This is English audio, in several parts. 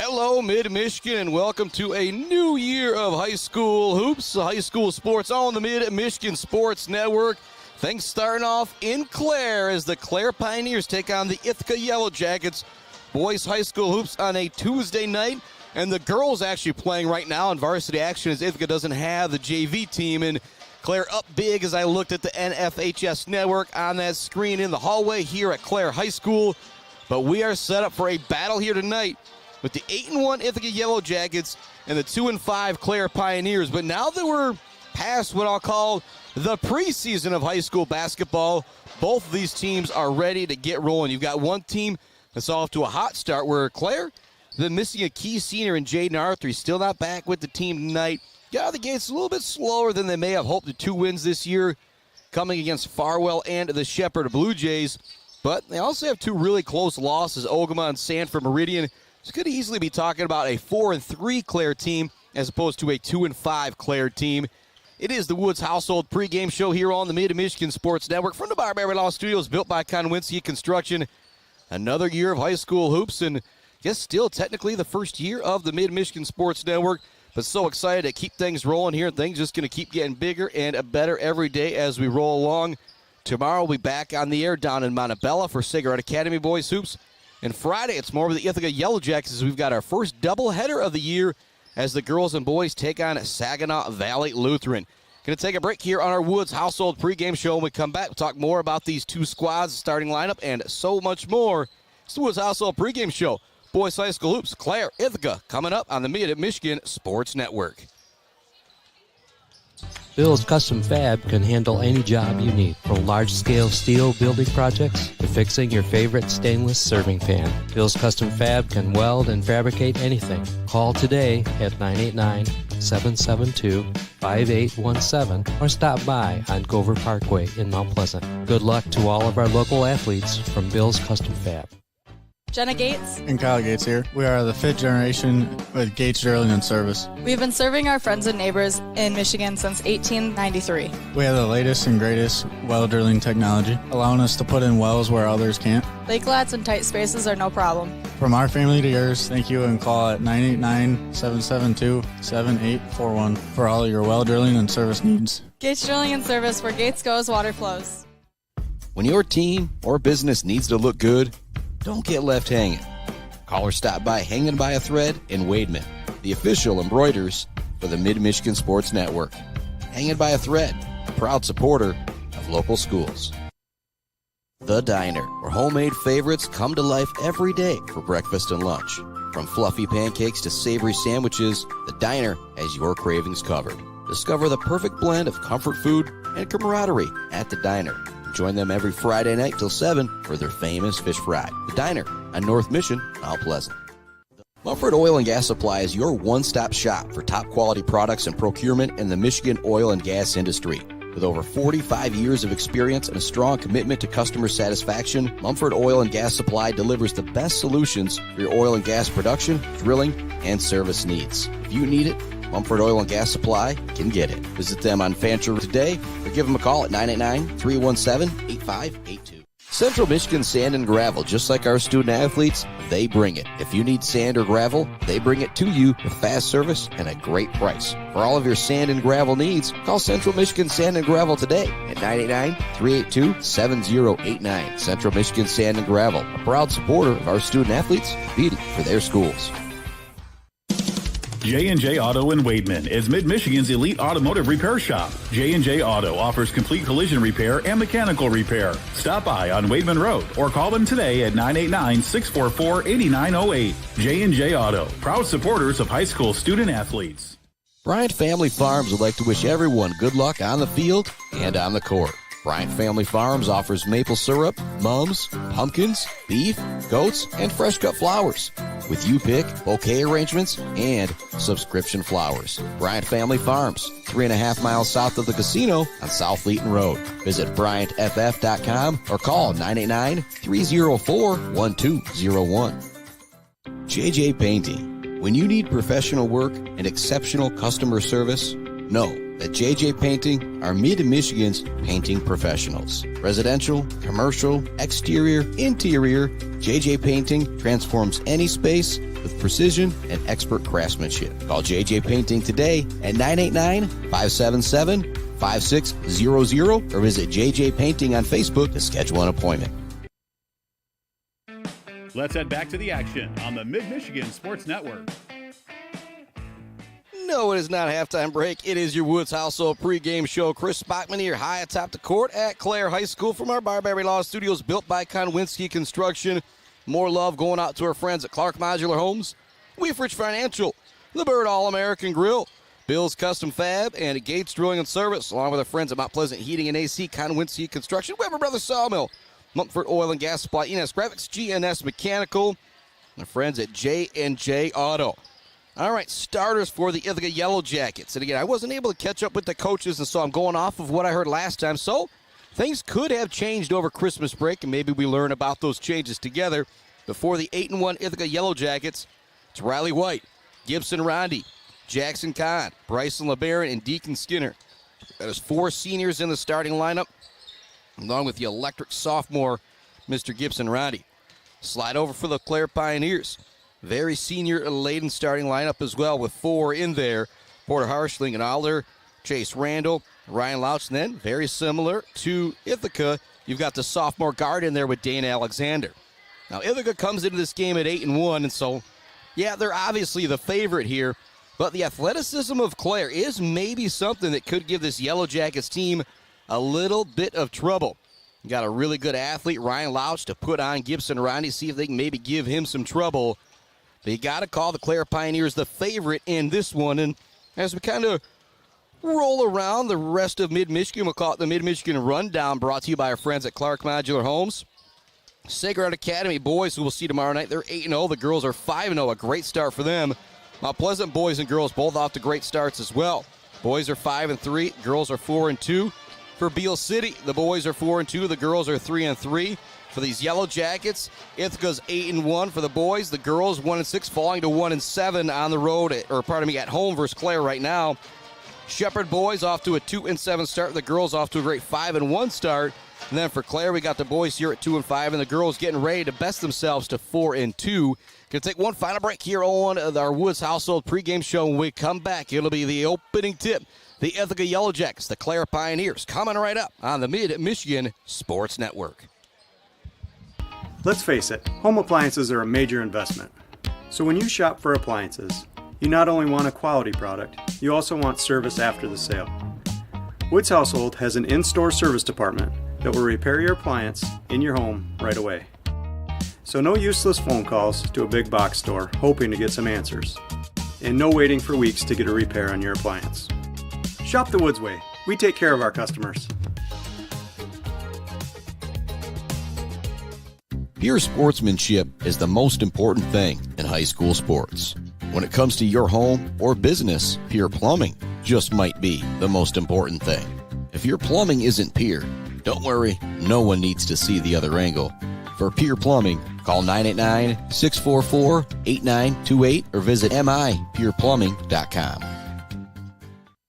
Hello, Mid-Michigan, and welcome to a new year of high school hoops, high school sports on the Mid-Michigan Sports Network. Things starting off in Clare as the Clare Pioneers take on the Ithaca Yellow Jackets. Boys high school hoops on a Tuesday night, and the girls actually playing right now in varsity action as Ithaca doesn't have the JV team. And Clare up big as I looked at the NFHS network on that screen in the hallway here at Clare High School. But we are set up for a battle here tonight with the 8-1 Ithaca Yellow Jackets and the 2-5 Clare Pioneers. But now that we're past what I'll call the preseason of high school basketball, both of these teams are ready to get rolling. You've got one team that's off to a hot start where Clare, they're missing a key senior in Jaden Arthur. He's still not back with the team tonight. Got out of the gates a little bit slower than they may have hoped. The 2 wins this year coming against Farwell and the Shepherd Blue Jays. But they also have 2 really close losses, Ogama and Sanford Meridian. So could easily be talking about a 4-3 Clare team as opposed to a 2-5 Clare team. It is the Woods Household pregame show here on the Mid-Michigan Sports Network from the Barbary Law Studios, built by Conwinski Construction. Another year of high school hoops, and I guess still technically the first year of the Mid-Michigan Sports Network. But so excited to keep things rolling here. Things just going to keep getting bigger and better every day as we roll along. Tomorrow we'll be back on the air down in Montebello for Cigarette Academy Boys Hoops. And Friday, it's more of the Ithaca Yellow Jackets. We've got our first doubleheader of the year as the girls and boys take on Saginaw Valley Lutheran. Going to take a break here on our Woods Household pregame show. When we come back, we'll talk more about these 2 squads, starting lineup, and so much more. It's the Woods Household pregame show. Boys High School Hoops, Clare, Ithaca, coming up on the Mid-Michigan Sports Network. Bill's Custom Fab can handle any job you need, from large-scale steel building projects to fixing your favorite stainless serving pan. Bill's Custom Fab can weld and fabricate anything. Call today at 989-772-5817 or stop by on Gover Parkway in Mount Pleasant. Good luck to all of our local athletes from Bill's Custom Fab. Jenna Gates and Kyle Gates here. We are the 5th generation with Gates Drilling and Service. We've been serving our friends and neighbors in Michigan since 1893. We have the latest and greatest well drilling technology, allowing us to put in wells where others can't. Lake lots and tight spaces are no problem. From our family to yours, thank you, and call at 989-772-7841 for all your well drilling and service needs. Gates Drilling and Service, where Gates goes, water flows. When your team or business needs to look good, don't get left hanging. Call or stop by Hanging by a Thread in Wademan, the official embroiders for the Mid-Michigan Sports Network. Hanging by a Thread, a proud supporter of local schools. The Diner, where homemade favorites come to life every day for breakfast and lunch. From fluffy pancakes to savory sandwiches, The Diner has your cravings covered. Discover the perfect blend of comfort food and camaraderie at The Diner. Join them every Friday night till 7 for their famous fish fry. The Diner on North Mission, Mount Pleasant. Mumford Oil and Gas Supply is your one-stop shop for top-quality products and procurement in the Michigan oil and gas industry. With over 45 years of experience and a strong commitment to customer satisfaction, Mumford Oil and Gas Supply delivers the best solutions for your oil and gas production, drilling, and service needs. If you need it, Mumford Oil and Gas Supply can get it. Visit them on Fancher today or give them a call at 989-317-8582. Central Michigan Sand and Gravel, just like our student athletes, they bring it. If you need sand or gravel, they bring it to you with fast service and a great price. For all of your sand and gravel needs, call Central Michigan Sand and Gravel today at 989-382-7089. Central Michigan Sand and Gravel, a proud supporter of our student athletes competing for their schools. J&J Auto in Wademan is Mid-Michigan's elite automotive repair shop. J&J Auto offers complete collision repair and mechanical repair. Stop by on Wademan Road or call them today at 989-644-8908. J&J Auto, proud supporters of high school student athletes. Bryant Family Farms would like to wish everyone good luck on the field and on the court. Bryant Family Farms offers maple syrup, mums, pumpkins, beef, goats, and fresh cut flowers. With you pick, bouquet arrangements, and subscription flowers. Bryant Family Farms, 3.5 miles south of the casino on South Leeton Road. Visit BryantFF.com or call 989-304-1201. JJ Painting. When you need professional work and exceptional customer service, know that JJ Painting are Mid-Michigan's painting professionals. Residential, commercial, exterior, interior, JJ Painting transforms any space with precision and expert craftsmanship. Call JJ Painting today at 989-577-5600 or visit JJ Painting on Facebook to schedule an appointment. Let's head back to the action on the Mid-Michigan Sports Network. No, it is not a halftime break. It is your Woods Household pregame show. Chris Bachman here, high atop the court at Clare High School from our Barberry Law Studios, built by Konwinski Construction. More love going out to our friends at Clark Modular Homes, Weefridge Financial, the Bird All-American Grill, Bill's Custom Fab, and Gates Drilling and Service, along with our friends at Mount Pleasant Heating and AC, Konwinski Construction, Weber Brothers Sawmill, Mumford Oil and Gas Supply, ENS Graphics, GNS Mechanical, and our friends at J&J Auto. All right, starters for the Ithaca Yellow Jackets. And again, I wasn't able to catch up with the coaches, and so I'm going off of what I heard last time. So things could have changed over Christmas break, and maybe we learn about those changes together. Before the 8-1 Ithaca Yellow Jackets, it's Riley White, Gibson Rondi, Jackson Kahn, Bryson LeBaron, and Deacon Skinner. That is 4 seniors in the starting lineup, along with the electric sophomore, Mr. Gibson Rondi. Slide over for the Clare Pioneers. Very senior-laden starting lineup as well, with 4 in there. Porter Harsh, Lincoln Alder, Chase Randall, Ryan Louch. And then, very similar to Ithaca, you've got the sophomore guard in there with Dane Alexander. Now, Ithaca comes into this game at 8-1, and so, yeah, they're obviously the favorite here. But the athleticism of Clare is maybe something that could give this Yellow Jackets team a little bit of trouble. You got a really good athlete, Ryan Louch, to put on Gibson Rondi, see if they can maybe give him some trouble. But you got to call the Clare Pioneers the favorite in this one. And as we kind of roll around the rest of Mid-Michigan, we'll call it the Mid-Michigan Rundown, brought to you by our friends at Clark Modular Homes. Sacred Heart Academy boys, who we'll see tomorrow night, they're 8-0. The girls are 5-0, a great start for them. Mount Pleasant boys and girls both off to great starts as well. Boys are 5-3, girls are 4-2. For Beale City, the boys are 4-2, the girls are 3-3. For these Yellow Jackets, Ithaca's 8-1 for the boys. The girls 1-6, falling to 1-7 on the road, at home versus Clare right now. Shepherd boys off to a 2-7 start. The girls off to a great 5-1 start. And then for Clare, we got the boys here at 2-5, and the girls getting ready to best themselves to 4-2. Going to take one final break here on our Woods Household pregame show. When we come back, it'll be the opening tip. The Ithaca Yellow Jackets, the Clare Pioneers, coming right up on the Mid-Michigan Sports Network. Let's face it, home appliances are a major investment. So when you shop for appliances, you not only want a quality product, you also want service after the sale. Woods Household has an in-store service department that will repair your appliance in your home right away. So no useless phone calls to a big box store hoping to get some answers. And no waiting for weeks to get a repair on your appliance. Shop the Woods way. We take care of our customers. Pure sportsmanship is the most important thing in high school sports. When it comes to your home or business, Pure Plumbing just might be the most important thing. If your plumbing isn't pure, don't worry, no one needs to see the other angle. For Pure Plumbing, call 989-644-8928 or visit mipureplumbing.com.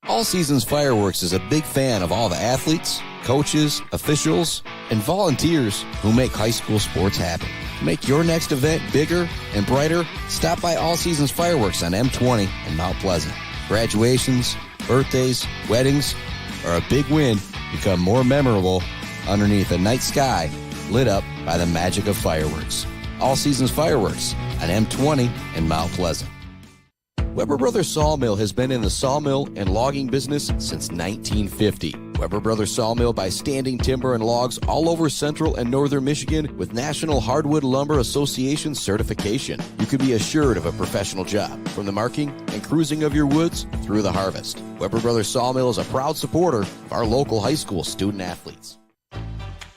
All Seasons Fireworks is a big fan of all the athletes, coaches, officials, and volunteers who make high school sports happen. To make your next event bigger and brighter, stop by All Seasons Fireworks on M20 in Mount Pleasant. Graduations, birthdays, weddings, or a big win become more memorable underneath a night sky lit up by the magic of fireworks. All Seasons Fireworks on M20 in Mount Pleasant. Weber Brothers Sawmill has been in the sawmill and logging business since 1950. Weber Brothers Sawmill buys standing timber and logs all over central and northern Michigan with National Hardwood Lumber Association certification. You can be assured of a professional job, from the marking and cruising of your woods through the harvest. Weber Brothers Sawmill is a proud supporter of our local high school student athletes.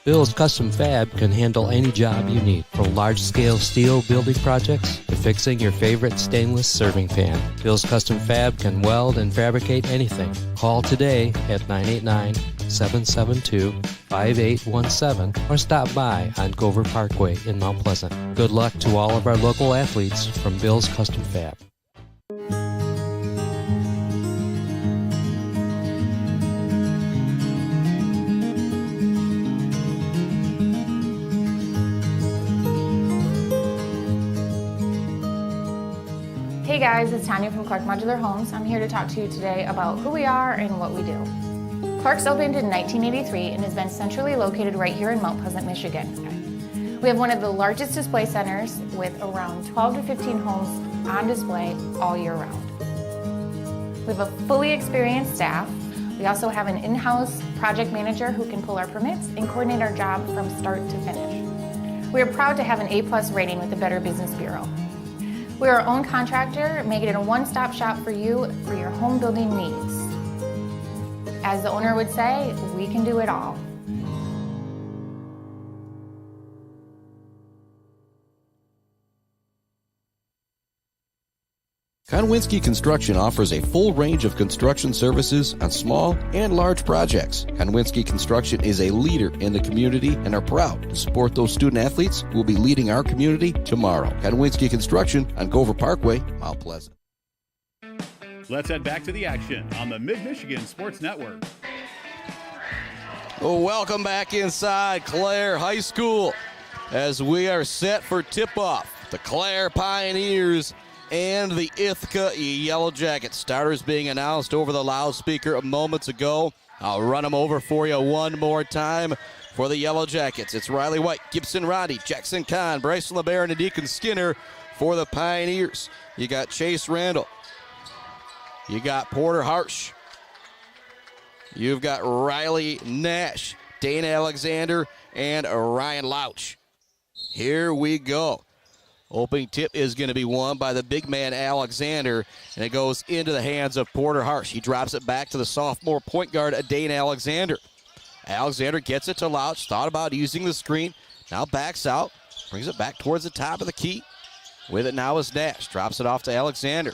Bill's Custom Fab can handle any job you need, from large-scale steel building projects to fixing your favorite stainless serving pan. Bill's Custom Fab can weld and fabricate anything. Call today at 989-772-5817 or stop by on Gover Parkway in Mount Pleasant. Good luck to all of our local athletes from Bill's Custom Fab. Hey guys, it's Tanya from Clark Modular Homes. I'm here to talk to you today about who we are and what we do. Clark's opened in 1983 and has been centrally located right here in Mount Pleasant, Michigan. We have one of the largest display centers with around 12 to 15 homes on display all year round. We have a fully experienced staff. We also have an in-house project manager who can pull our permits and coordinate our job from start to finish. We are proud to have an A+ rating with the Better Business Bureau. We are our own contractor, making it a one-stop shop for you for your home building needs. As the owner would say, we can do it all. Konwinski Construction offers a full range of construction services on small and large projects. Konwinski Construction is a leader in the community and are proud to support those student athletes who will be leading our community tomorrow. Konwinski Construction on Gover Parkway, Mount Pleasant. Let's head back to the action on the Mid-Michigan Sports Network. Welcome back inside Clare High School as we are set for tip-off. The Clare Pioneers and the Ithaca Yellow Jackets. Starters being announced over the loudspeaker moments ago. I'll run them over for you one more time for the Yellow Jackets. It's Riley White, Gibson Roddy, Jackson Kahn, Bryson LeBaron, and Deacon Skinner for the Pioneers. You got Chase Randall. You got Porter Harsh. You've got Riley Nash, Dana Alexander, and Ryan Lauch. Here we go. Opening tip is going to be won by the big man Alexander, and it goes into the hands of Porter Harsh. He drops it back to the sophomore point guard, Dane Alexander. Alexander gets it to Lauch, thought about using the screen, now backs out, brings it back towards the top of the key. With it now is Nash, drops it off to Alexander.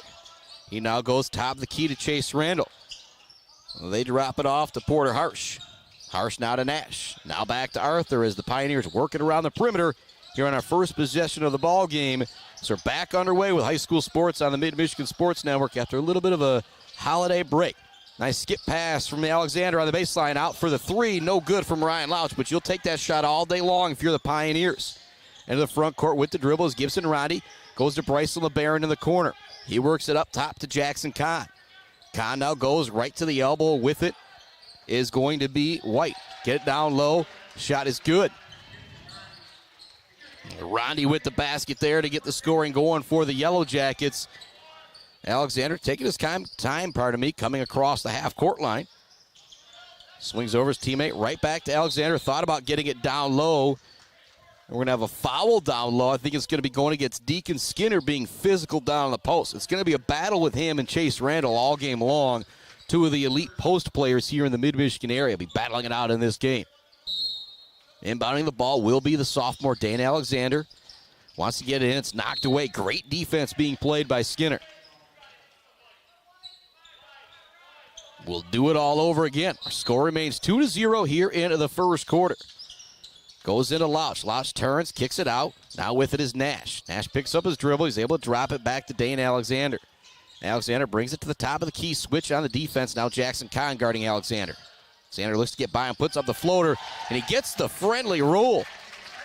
He now goes top of the key to Chase Randall. They drop it off to Porter Harsh. Harsh now to Nash. Now back to Arthur as the Pioneers working around the perimeter here on our first possession of the ball game. So we're back underway with high school sports on the Mid-Michigan Sports Network after a little bit of a holiday break. Nice skip pass from Alexander on the baseline, out for the three. No good from Ryan Lauch, but you'll take that shot all day long if you're the Pioneers. Into the front court with the dribble is Gibson Roddy. Goes to Bryson LeBaron in the corner. He works it up top to Jackson Kahn. Kahn now goes right to the elbow with it. Is going to be White. Get it down low. Shot is good. Roddy with the basket there to get the scoring going for the Yellow Jackets. Alexander taking his time, coming across the half-court line. Swings over his teammate, right back to Alexander. Thought about getting it down low. We're going to have a foul down low. I think it's going to be going against Deacon Skinner being physical down on the post. It's going to be a battle with him and Chase Randall all game long. Two of the elite post players here in the Mid-Michigan area will be battling it out in this game. Inbounding the ball will be the sophomore Dane Alexander. Wants to get it in. It's knocked away. Great defense being played by Skinner. We'll do it all over again. Our score remains 2-0 here into the first quarter. Goes into Lauch. Lauch turns, kicks it out. Now with it is Nash. Nash picks up his dribble. He's able to drop it back to Dane Alexander. Alexander brings it to the top of the key. Switch on the defense. Now Jackson Kahn guarding Alexander. Alexander looks to get by him, puts up the floater, and he gets the friendly roll.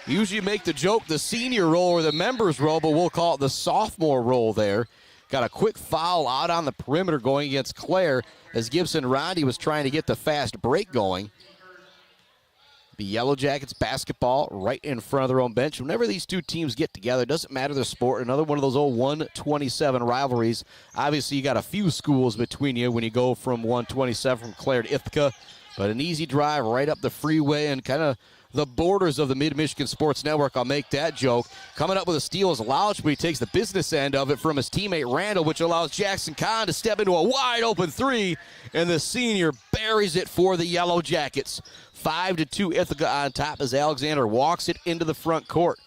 Usually make the joke the senior roll or the members roll, but we'll call it the sophomore roll there. Got a quick foul out on the perimeter going against Clare as Gibson Roddy was trying to get the fast break going. The Yellow Jackets basketball right in front of their own bench. Whenever these two teams get together, it doesn't matter the sport. Another one of those old 127 rivalries. Obviously, you got a few schools between you when you go from 127 from Clare to Ithaca. But an easy drive right up the freeway and kind of the borders of the Mid-Michigan Sports Network. I'll make that joke. Coming up with a steal is Lauch, but he takes the business end of it from his teammate Randall, which allows Jackson Kahn to step into a wide-open three, and the senior buries it for the Yellow Jackets. 5-2 Ithaca on top as Alexander walks it into the front court.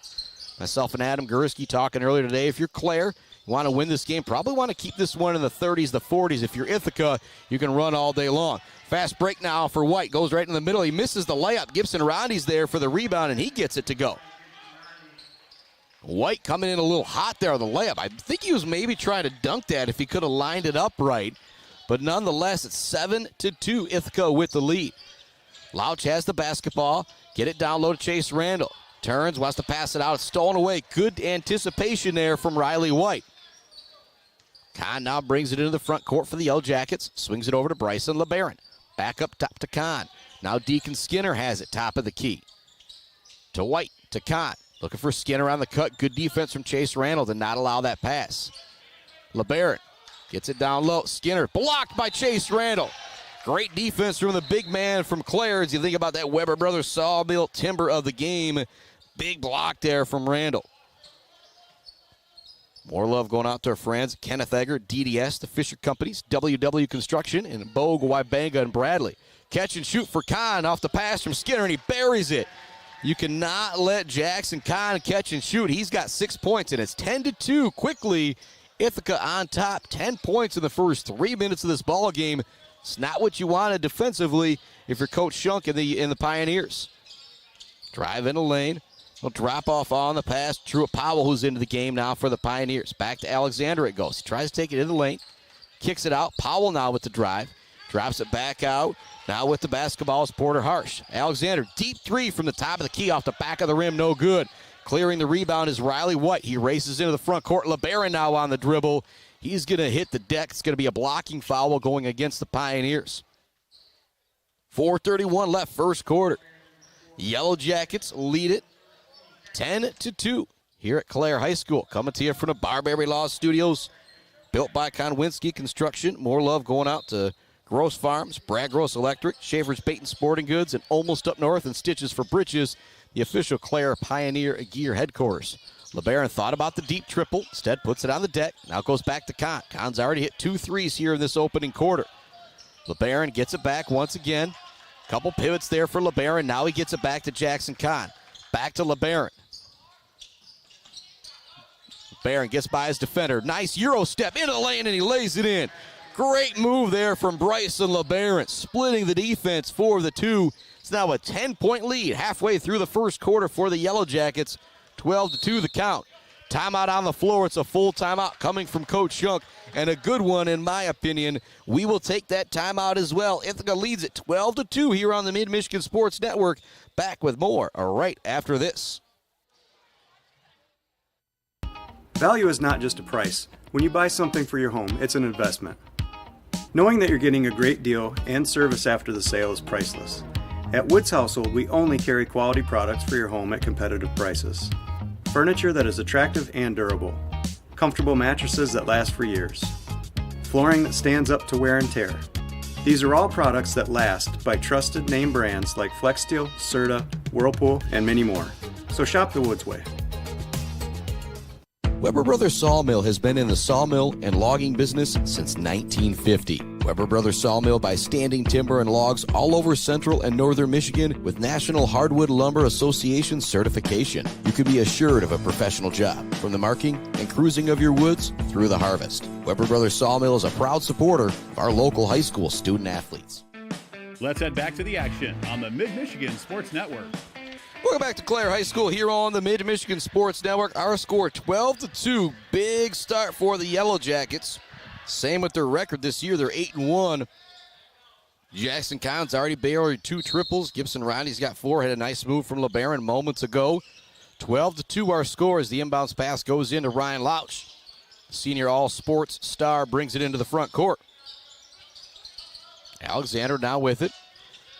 Myself and Adam Gursky talking earlier today. If you're Clare, you want to win this game, probably want to keep this one in the 30s, the 40s. If you're Ithaca, you can run all day long. Fast break now for White. Goes right in the middle. He misses the layup. Gibson Roddy's there for the rebound, and he gets it to go. White coming in a little hot there on the layup. I think he was maybe trying to dunk that if he could have lined it up right. But nonetheless, it's 7-2 Ithaca with the lead. Lauch has the basketball. Get it down low to Chase Randall. Turns, wants to pass it out. It's stolen away. Good anticipation there from Riley White. Kahn now brings it into the front court for the Yellow Jackets. Swings it over to Bryson LeBaron. Back up top to Kahn. Now Deacon Skinner has it, top of the key. To White, to Kahn. Looking for Skinner on the cut. Good defense from Chase Randall to not allow that pass. LeBaron gets it down low. Skinner blocked by Chase Randall. Great defense from the big man from Clare as you think about that Weber Brothers Sawmill timber of the game. Big block there from Randall. More love going out to our friends, Kenneth Egger, DDS, the Fisher Companies, WW Construction, and Bogue, Wybanga, and Bradley. Catch and shoot for Kahn off the pass from Skinner, and he buries it. You cannot let Jackson Kahn catch and shoot. He's got 6 points, and it's 10-2 quickly. Ithaca on top, 10 points in the first 3 minutes of this ball game. It's not what you wanted defensively if you're Coach Shunk in the Pioneers. Drive in the lane. He'll drop off on the pass. Truett Powell, who's into the game now for the Pioneers. Back to Alexander it goes. He tries to take it in the lane. Kicks it out. Powell now with the drive. Drops it back out. Now with the basketball is Porter Harsh. Alexander, deep three from the top of the key off the back of the rim. No good. Clearing the rebound is Riley White. He races into the front court. LeBaron now on the dribble. He's going to hit the deck. It's going to be a blocking foul going against the Pioneers. 4:31 left, first quarter. Yellow Jackets lead it 10-2 here at Clare High School. Coming to you from the Barberry Law Studios. Built by Konwinski Construction. More love going out to Gross Farms, Brad Gross Electric, Schaefer's Bait and Sporting Goods, and almost up north and Stitches for Britches, the official Clare Pioneer Gear headquarters. LeBaron thought about the deep triple. Instead puts it on the deck. Now goes back to Kahn. Kahn's already hit 2 threes here in this opening quarter. LeBaron gets it back once again. Couple pivots there for LeBaron. Now he gets it back to Jackson Kahn. Back to LeBaron. LeBaron gets by his defender. Nice Euro step into the lane, and he lays it in. Great move there from Bryson LeBaron, splitting the defense for the two. It's now a 10-point lead halfway through the first quarter for the Yellow Jackets. 12-2 the count. Timeout on the floor. It's a full timeout coming from Coach Shunk, and a good one in my opinion. We will take that timeout as well. Ithaca leads it 12-2 here on the Mid-Michigan Sports Network. Back with more right after this. Value is not just a price. When you buy something for your home, it's an investment. Knowing that you're getting a great deal and service after the sale is priceless. At Woods Household, we only carry quality products for your home at competitive prices. Furniture that is attractive and durable. Comfortable mattresses that last for years. Flooring that stands up to wear and tear. These are all products that last by trusted name brands like FlexSteel, Serta, Whirlpool, and many more. So shop the Woods way. Weber Brothers Sawmill has been in the sawmill and logging business since 1950. Weber Brothers Sawmill buys standing timber and logs all over central and northern Michigan with National Hardwood Lumber Association certification. You can be assured of a professional job, from the marking and cruising of your woods through the harvest. Weber Brothers Sawmill is a proud supporter of our local high school student athletes. Let's head back to the action on the Mid-Michigan Sports Network. Welcome back to Clare High School here on the Mid-Michigan Sports Network. Our score 12-2. Big start for the Yellow Jackets. Same with their record this year. They're 8-1. Jackson Kahn's already barreled 2 triples. Gibson Ronnie's got 4. Had a nice move from LeBaron moments ago. 12-2 our score as the inbounds pass goes into Ryan Lauch. Senior all-sports star brings it into the front court. Alexander now with it.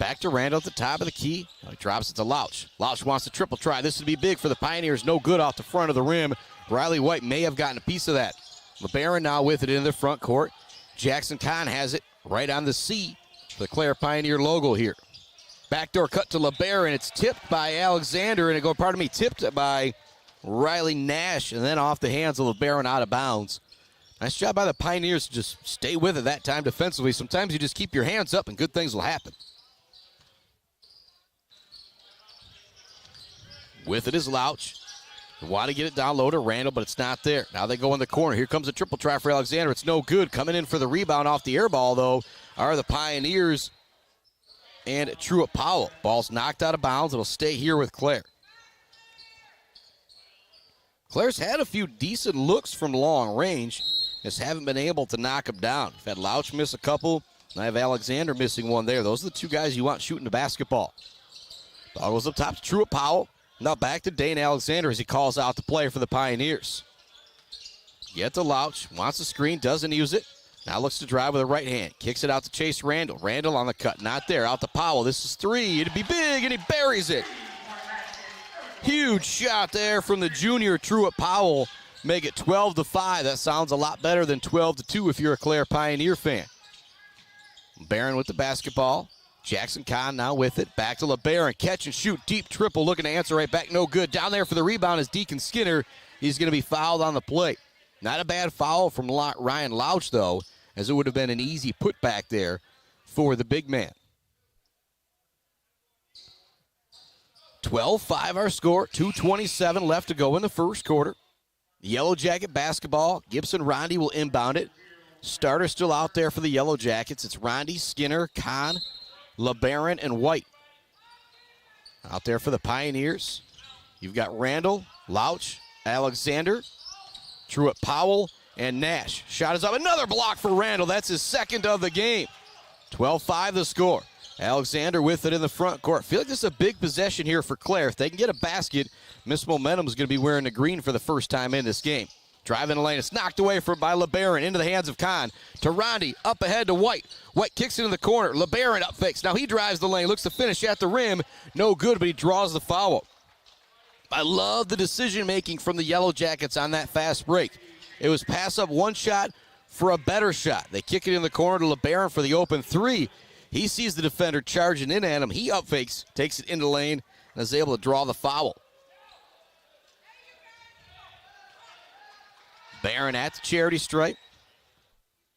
Back to Randall at the top of the key. He drops it to Lauch. Lauch wants a triple try. This would be big for the Pioneers. No good off the front of the rim. Riley White may have gotten a piece of that. LeBaron now with it in the front court. Jackson Kahn has it right on the C. The Clare Pioneer logo here. Backdoor cut to LeBaron. It's tipped by Alexander, and tipped by Riley Nash, and then off the hands of LeBaron out of bounds. Nice job by the Pioneers to just stay with it that time defensively. Sometimes you just keep your hands up and good things will happen. With it is Lauch. They want to get it down low to Randall, but it's not there. Now they go in the corner. Here comes a triple try for Alexander. It's no good. Coming in for the rebound off the air ball, though, are the Pioneers and Truett Powell. Ball's knocked out of bounds. It'll stay here with Clare. Clare's had a few decent looks from long range. Just haven't been able to knock them down. We've had Lauch miss a couple, and I have Alexander missing one there. Those are the two guys you want shooting the basketball. Ball goes up top to Truett Powell. Now back to Dane Alexander as he calls out the play for the Pioneers. Get to Louch. Wants the screen. Doesn't use it. Now looks to drive with the right hand. Kicks it out to Chase Randall. Randall on the cut. Not there. Out to Powell. This is 3. It'd be big, and he buries it. Huge shot there from the junior Truett Powell. Make it 12-5. That sounds a lot better than 12-2 if you're a Clare Pioneer fan. Barron with the basketball. Jackson Kahn now with it. Back to LeBaron. Catch and shoot. Deep triple. Looking to answer right back. No good. Down there for the rebound is Deacon Skinner. He's going to be fouled on the play. Not a bad foul from Ryan Louch, though, as it would have been an easy putback there for the big man. 12-5 our score. 2:27 left to go in the first quarter. Yellow Jacket basketball. Gibson Rondi will inbound it. Starter still out there for the Yellow Jackets. It's Rondi, Skinner, Kahn, LeBaron, and White. Out there for the Pioneers. You've got Randall, Louch, Alexander, Truett Powell, and Nash. Shot is up. Another block for Randall. That's his second of the game. 12-5 the score. Alexander with it in the front court. I feel like this is a big possession here for Clare. If they can get a basket, Miss Momentum is going to be wearing the green for the first time in this game. Driving the lane. It's knocked away by LeBaron into the hands of Kahn. To Rondi. Up ahead to White. White kicks it in the corner. LeBaron up fakes. Now he drives the lane. Looks to finish at the rim. No good, but he draws the foul. I love the decision-making from the Yellow Jackets on that fast break. It was pass up one shot for a better shot. They kick it in the corner to LeBaron for the open 3. He sees the defender charging in at him. He up fakes, takes it into the lane, and is able to draw the foul. Barron at the charity stripe.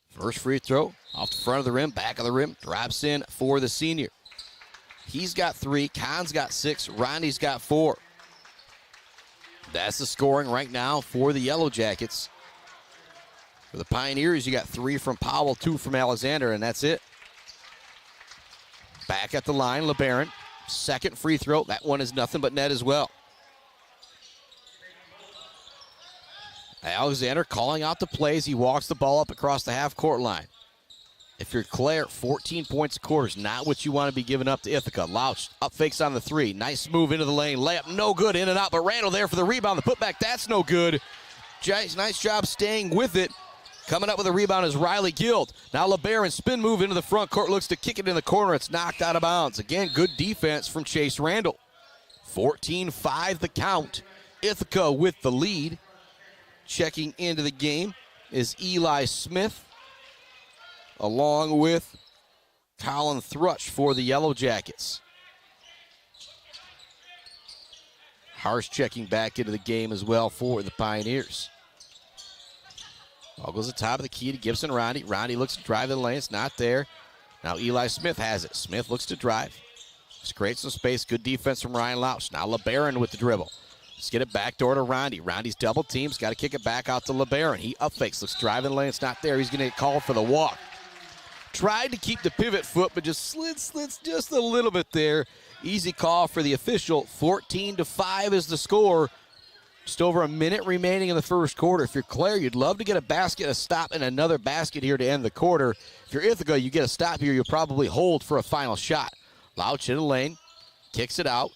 First free throw off the front of the rim, back of the rim, drops in for the senior. He's got 3, Kahn's got 6, Rondi's got 4. That's the scoring right now for the Yellow Jackets. For the Pioneers, you got 3 from Powell, 2 from Alexander, and that's it. Back at the line, LeBaron. Second free throw. That one is nothing but net as well. Alexander calling out the plays. He walks the ball up across the half-court line. If you're Clare, 14 points a quarter is not what you want to be giving up to Ithaca. Louch up fakes on the 3. Nice move into the lane. Layup no good, in and out. But Randall there for the rebound. The putback, that's no good. Nice job staying with it. Coming up with a rebound is Riley Guild. Now LeBaron spin move into the front court. Looks to kick it in the corner. It's knocked out of bounds. Again, good defense from Chase Randall. 14-5 the count. Ithaca with the lead. Checking into the game is Eli Smith, along with Colin Thrush for the Yellow Jackets. Harsh checking back into the game as well for the Pioneers. Ball goes to the top of the key to Gibson Rondi. Rondi looks to drive the lane. It's not there. Now Eli Smith has it. Smith looks to drive. Just creates some space. Good defense from Ryan Louch. Now LeBaron with the dribble. Let's get it back door to Rondi. Rondi's double teams. Got to kick it back out to LeBaron. He up fakes. Looks driving the lane. It's not there. He's going to get called for the walk. Tried to keep the pivot foot, but just slits just a little bit there. Easy call for the official. 14-5 is the score. Just over a minute remaining in the first quarter. If you're Clare, you'd love to get a basket, a stop, and another basket here to end the quarter. If you're Ithaca, you get a stop here, you'll probably hold for a final shot. Louch in the lane. Kicks it out.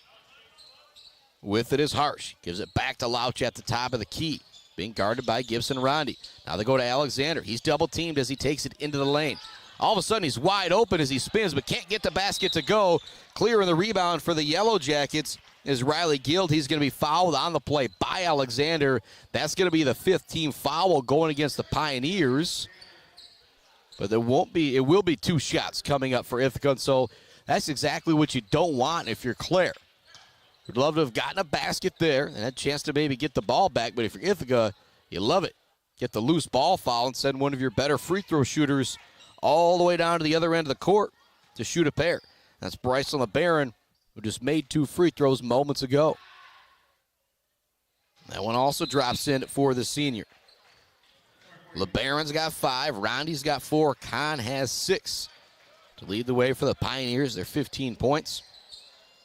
With it is Harsh. Gives it back to Louch at the top of the key. Being guarded by Gibson Rondi. Now they go to Alexander. He's double teamed as he takes it into the lane. All of a sudden he's wide open as he spins, but can't get the basket to go. Clearing the rebound for the Yellow Jackets is Riley Guild. He's going to be fouled on the play by Alexander. That's going to be the 5th team foul going against the Pioneers. But it will be 2 shots coming up for Ithaca. And so that's exactly what you don't want if you're Clare. Would love to have gotten a basket there and had a chance to maybe get the ball back. But if you're Ithaca, you love it. Get the loose ball foul and send one of your better free throw shooters all the way down to the other end of the court to shoot a pair. That's Bryson LeBaron, who just made 2 free throws moments ago. That one also drops in for the senior. LeBaron's got 5. Rondi's got 4. Kahn has 6. To lead the way for the Pioneers, they're 15 points.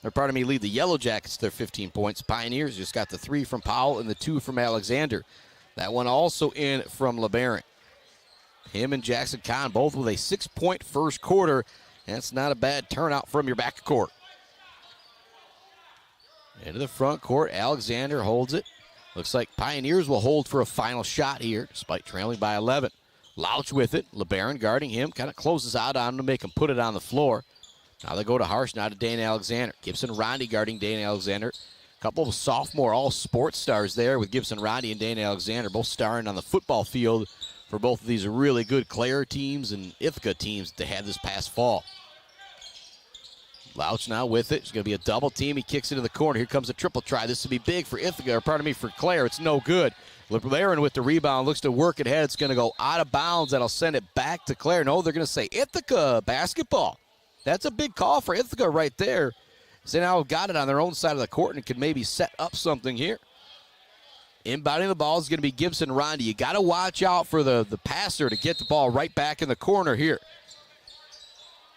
Lead the Yellow Jackets to their 15 points. Pioneers just got the 3 from Powell and the 2 from Alexander. That one also in from LeBaron. Him and Jackson Kahn both with a 6-point first quarter. That's not a bad turnout from your back court. Into the front court, Alexander holds it. Looks like Pioneers will hold for a final shot here, despite trailing by 11. Louch with it. LeBaron guarding him. Kind of closes out on him to make him put it on the floor. Now they go to Harsh, now to Dane Alexander. Gibson Rondi guarding Dane Alexander. A couple of sophomore all-sports stars there with Gibson Rondi and Dane Alexander, both starring on the football field for both of these really good Clare teams and Ithaca teams that they had this past fall. Louch now with it. It's going to be a double team. He kicks it to the corner. Here comes a triple try. This would be big for Ithaca, or pardon me, for Clare. It's no good. LeBaron with the rebound looks to work it ahead. It's going to go out of bounds. That'll send it back to Clare. No, they're going to say Ithaca basketball. That's a big call for Ithaca right there. So now have got it on their own side of the court and could maybe set up something here. Inbounding the ball is going to be Gibson Rondi. You got to watch out for the passer to get the ball right back in the corner here.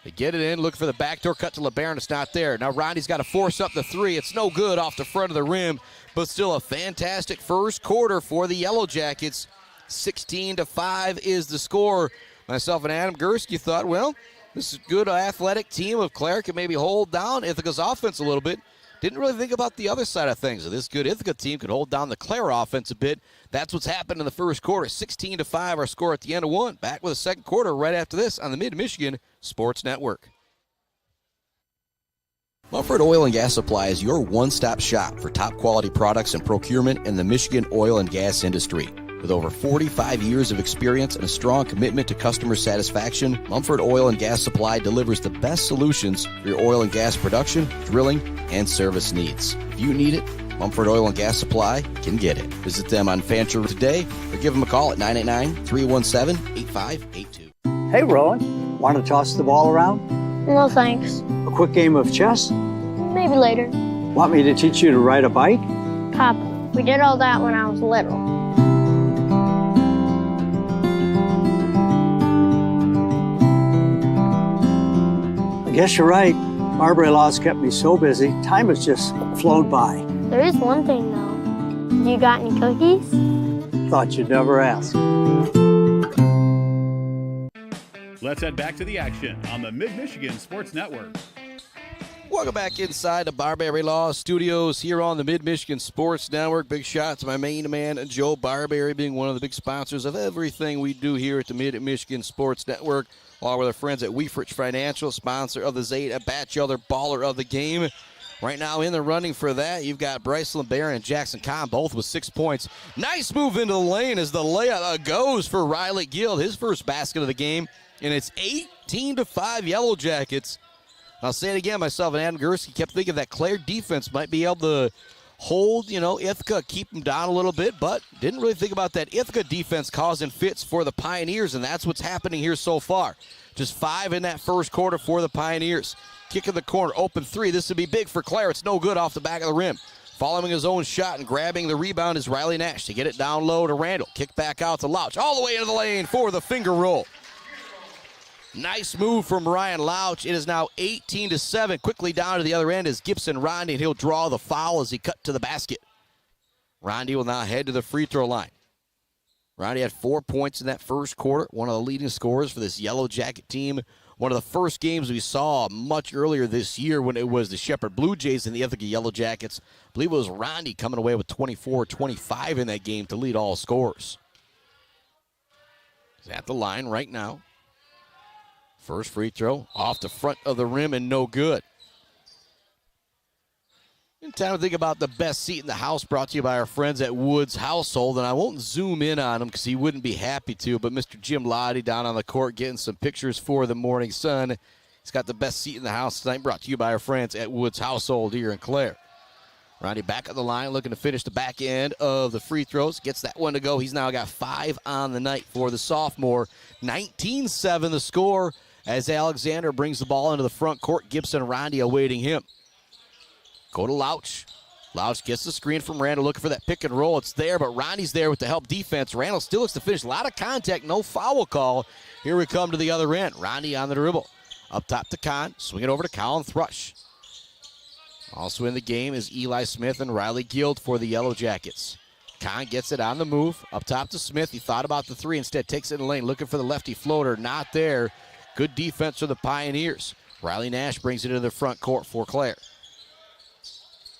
They get it in, look for the backdoor cut to LeBaron. It's not there. Now Rondi's got to force up the three. It's no good off the front of the rim, but still a fantastic first quarter for the Yellow Jackets. 16-5 is the score. Myself and Adam Gursky thought, well, this is a good athletic team of Clare can maybe hold down Ithaca's offense a little bit. Didn't really think about the other side of things. This good Ithaca team could hold down the Clare offense a bit. That's what's happened in the first quarter. 16-5, our score at the end of one. Back with a second quarter right after this on the Mid-Michigan Sports Network. Mumford Oil and Gas Supply is your one-stop shop for top-quality products and procurement in the Michigan oil and gas industry. With over 45 years of experience and a strong commitment to customer satisfaction, Mumford Oil and Gas Supply delivers the best solutions for your oil and gas production, drilling, and service needs. If you need it, Mumford Oil and Gas Supply can get it. Visit them on Fancher today or give them a call at 989-317-8582. Hey, Rowan. Want to toss the ball around? No, thanks. A quick game of chess? Maybe later. Want me to teach you to ride a bike? Papa, we did all that when I was little. I guess you're right. Marbury Law's kept me so busy, time has just flown by. There is one thing, though. You got any cookies? Thought you'd never ask. Let's head back to the action on the Mid-Michigan Sports Network. Welcome back inside the Barbary Law Studios here on the Mid-Michigan Sports Network. Big shout to my main man, Joe Barbary, being one of the big sponsors of everything we do here at the Mid-Michigan Sports Network, along with our friends at Weefrich Financial, sponsor of the Zeta Batchelder Baller of the Game. Right now in the running for that, you've got Bryce LeBaron and Jackson Kahn, both with 6 points. Nice move into the lane as the layup goes for Riley Guild, his first basket of the game, and it's 18-5 Yellow Jackets. I'll say it again, myself and Adam Gursky kept thinking that Clare defense might be able to hold, Ithaca, keep them down a little bit, but didn't really think about that Ithaca defense causing fits for the Pioneers, and that's what's happening here so far. Just 5 in that first quarter for the Pioneers. Kick in the corner, open three. This would be big for Clare. It's no good off the back of the rim. Following his own shot and grabbing the rebound is Riley Nash to get it down low to Randall. Kick back out to Louch, all the way into the lane for the finger roll. Nice move from Ryan Louch. It is now 18-7. Quickly down to the other end is Gibson Rondi, and he'll draw the foul as he cut to the basket. Rondi will now head to the free throw line. Rondi had 4 points in that first quarter, one of the leading scorers for this Yellow Jacket team. One of the first games we saw much earlier this year when it was the Shepherd Blue Jays and the Ithaca Yellow Jackets. I believe it was Rondi coming away with 24-25 in that game to lead all scorers. He's at the line right now. First free throw off the front of the rim and no good. In time to think about the best seat in the house, brought to you by our friends at Woods Household, and I won't zoom in on him because he wouldn't be happy to, but Mr. Jim Lottie down on the court getting some pictures for the Morning Sun. He's got the best seat in the house tonight, brought to you by our friends at Woods Household here in Clare. Rondi back at the line, looking to finish the back end of the free throws. Gets that one to go. He's now got 5 on the night for the sophomore. 19-7 the score as Alexander brings the ball into the front court. Gibson Rondi awaiting him. Go to Louch. Louch gets the screen from Randall, looking for that pick and roll. It's there, but Rondi's there with the help defense. Randall still looks to finish. A lot of contact, no foul call. Here we come to the other end. Rondi on the dribble. Up top to Kahn. Swing it over to Colin Thrush. Also in the game is Eli Smith and Riley Guild for the Yellow Jackets. Kahn gets it on the move. Up top to Smith. He thought about the three. Instead takes it in the lane. Looking for the lefty floater. Not there. Good defense for the Pioneers. Riley Nash brings it into the front court for Clare.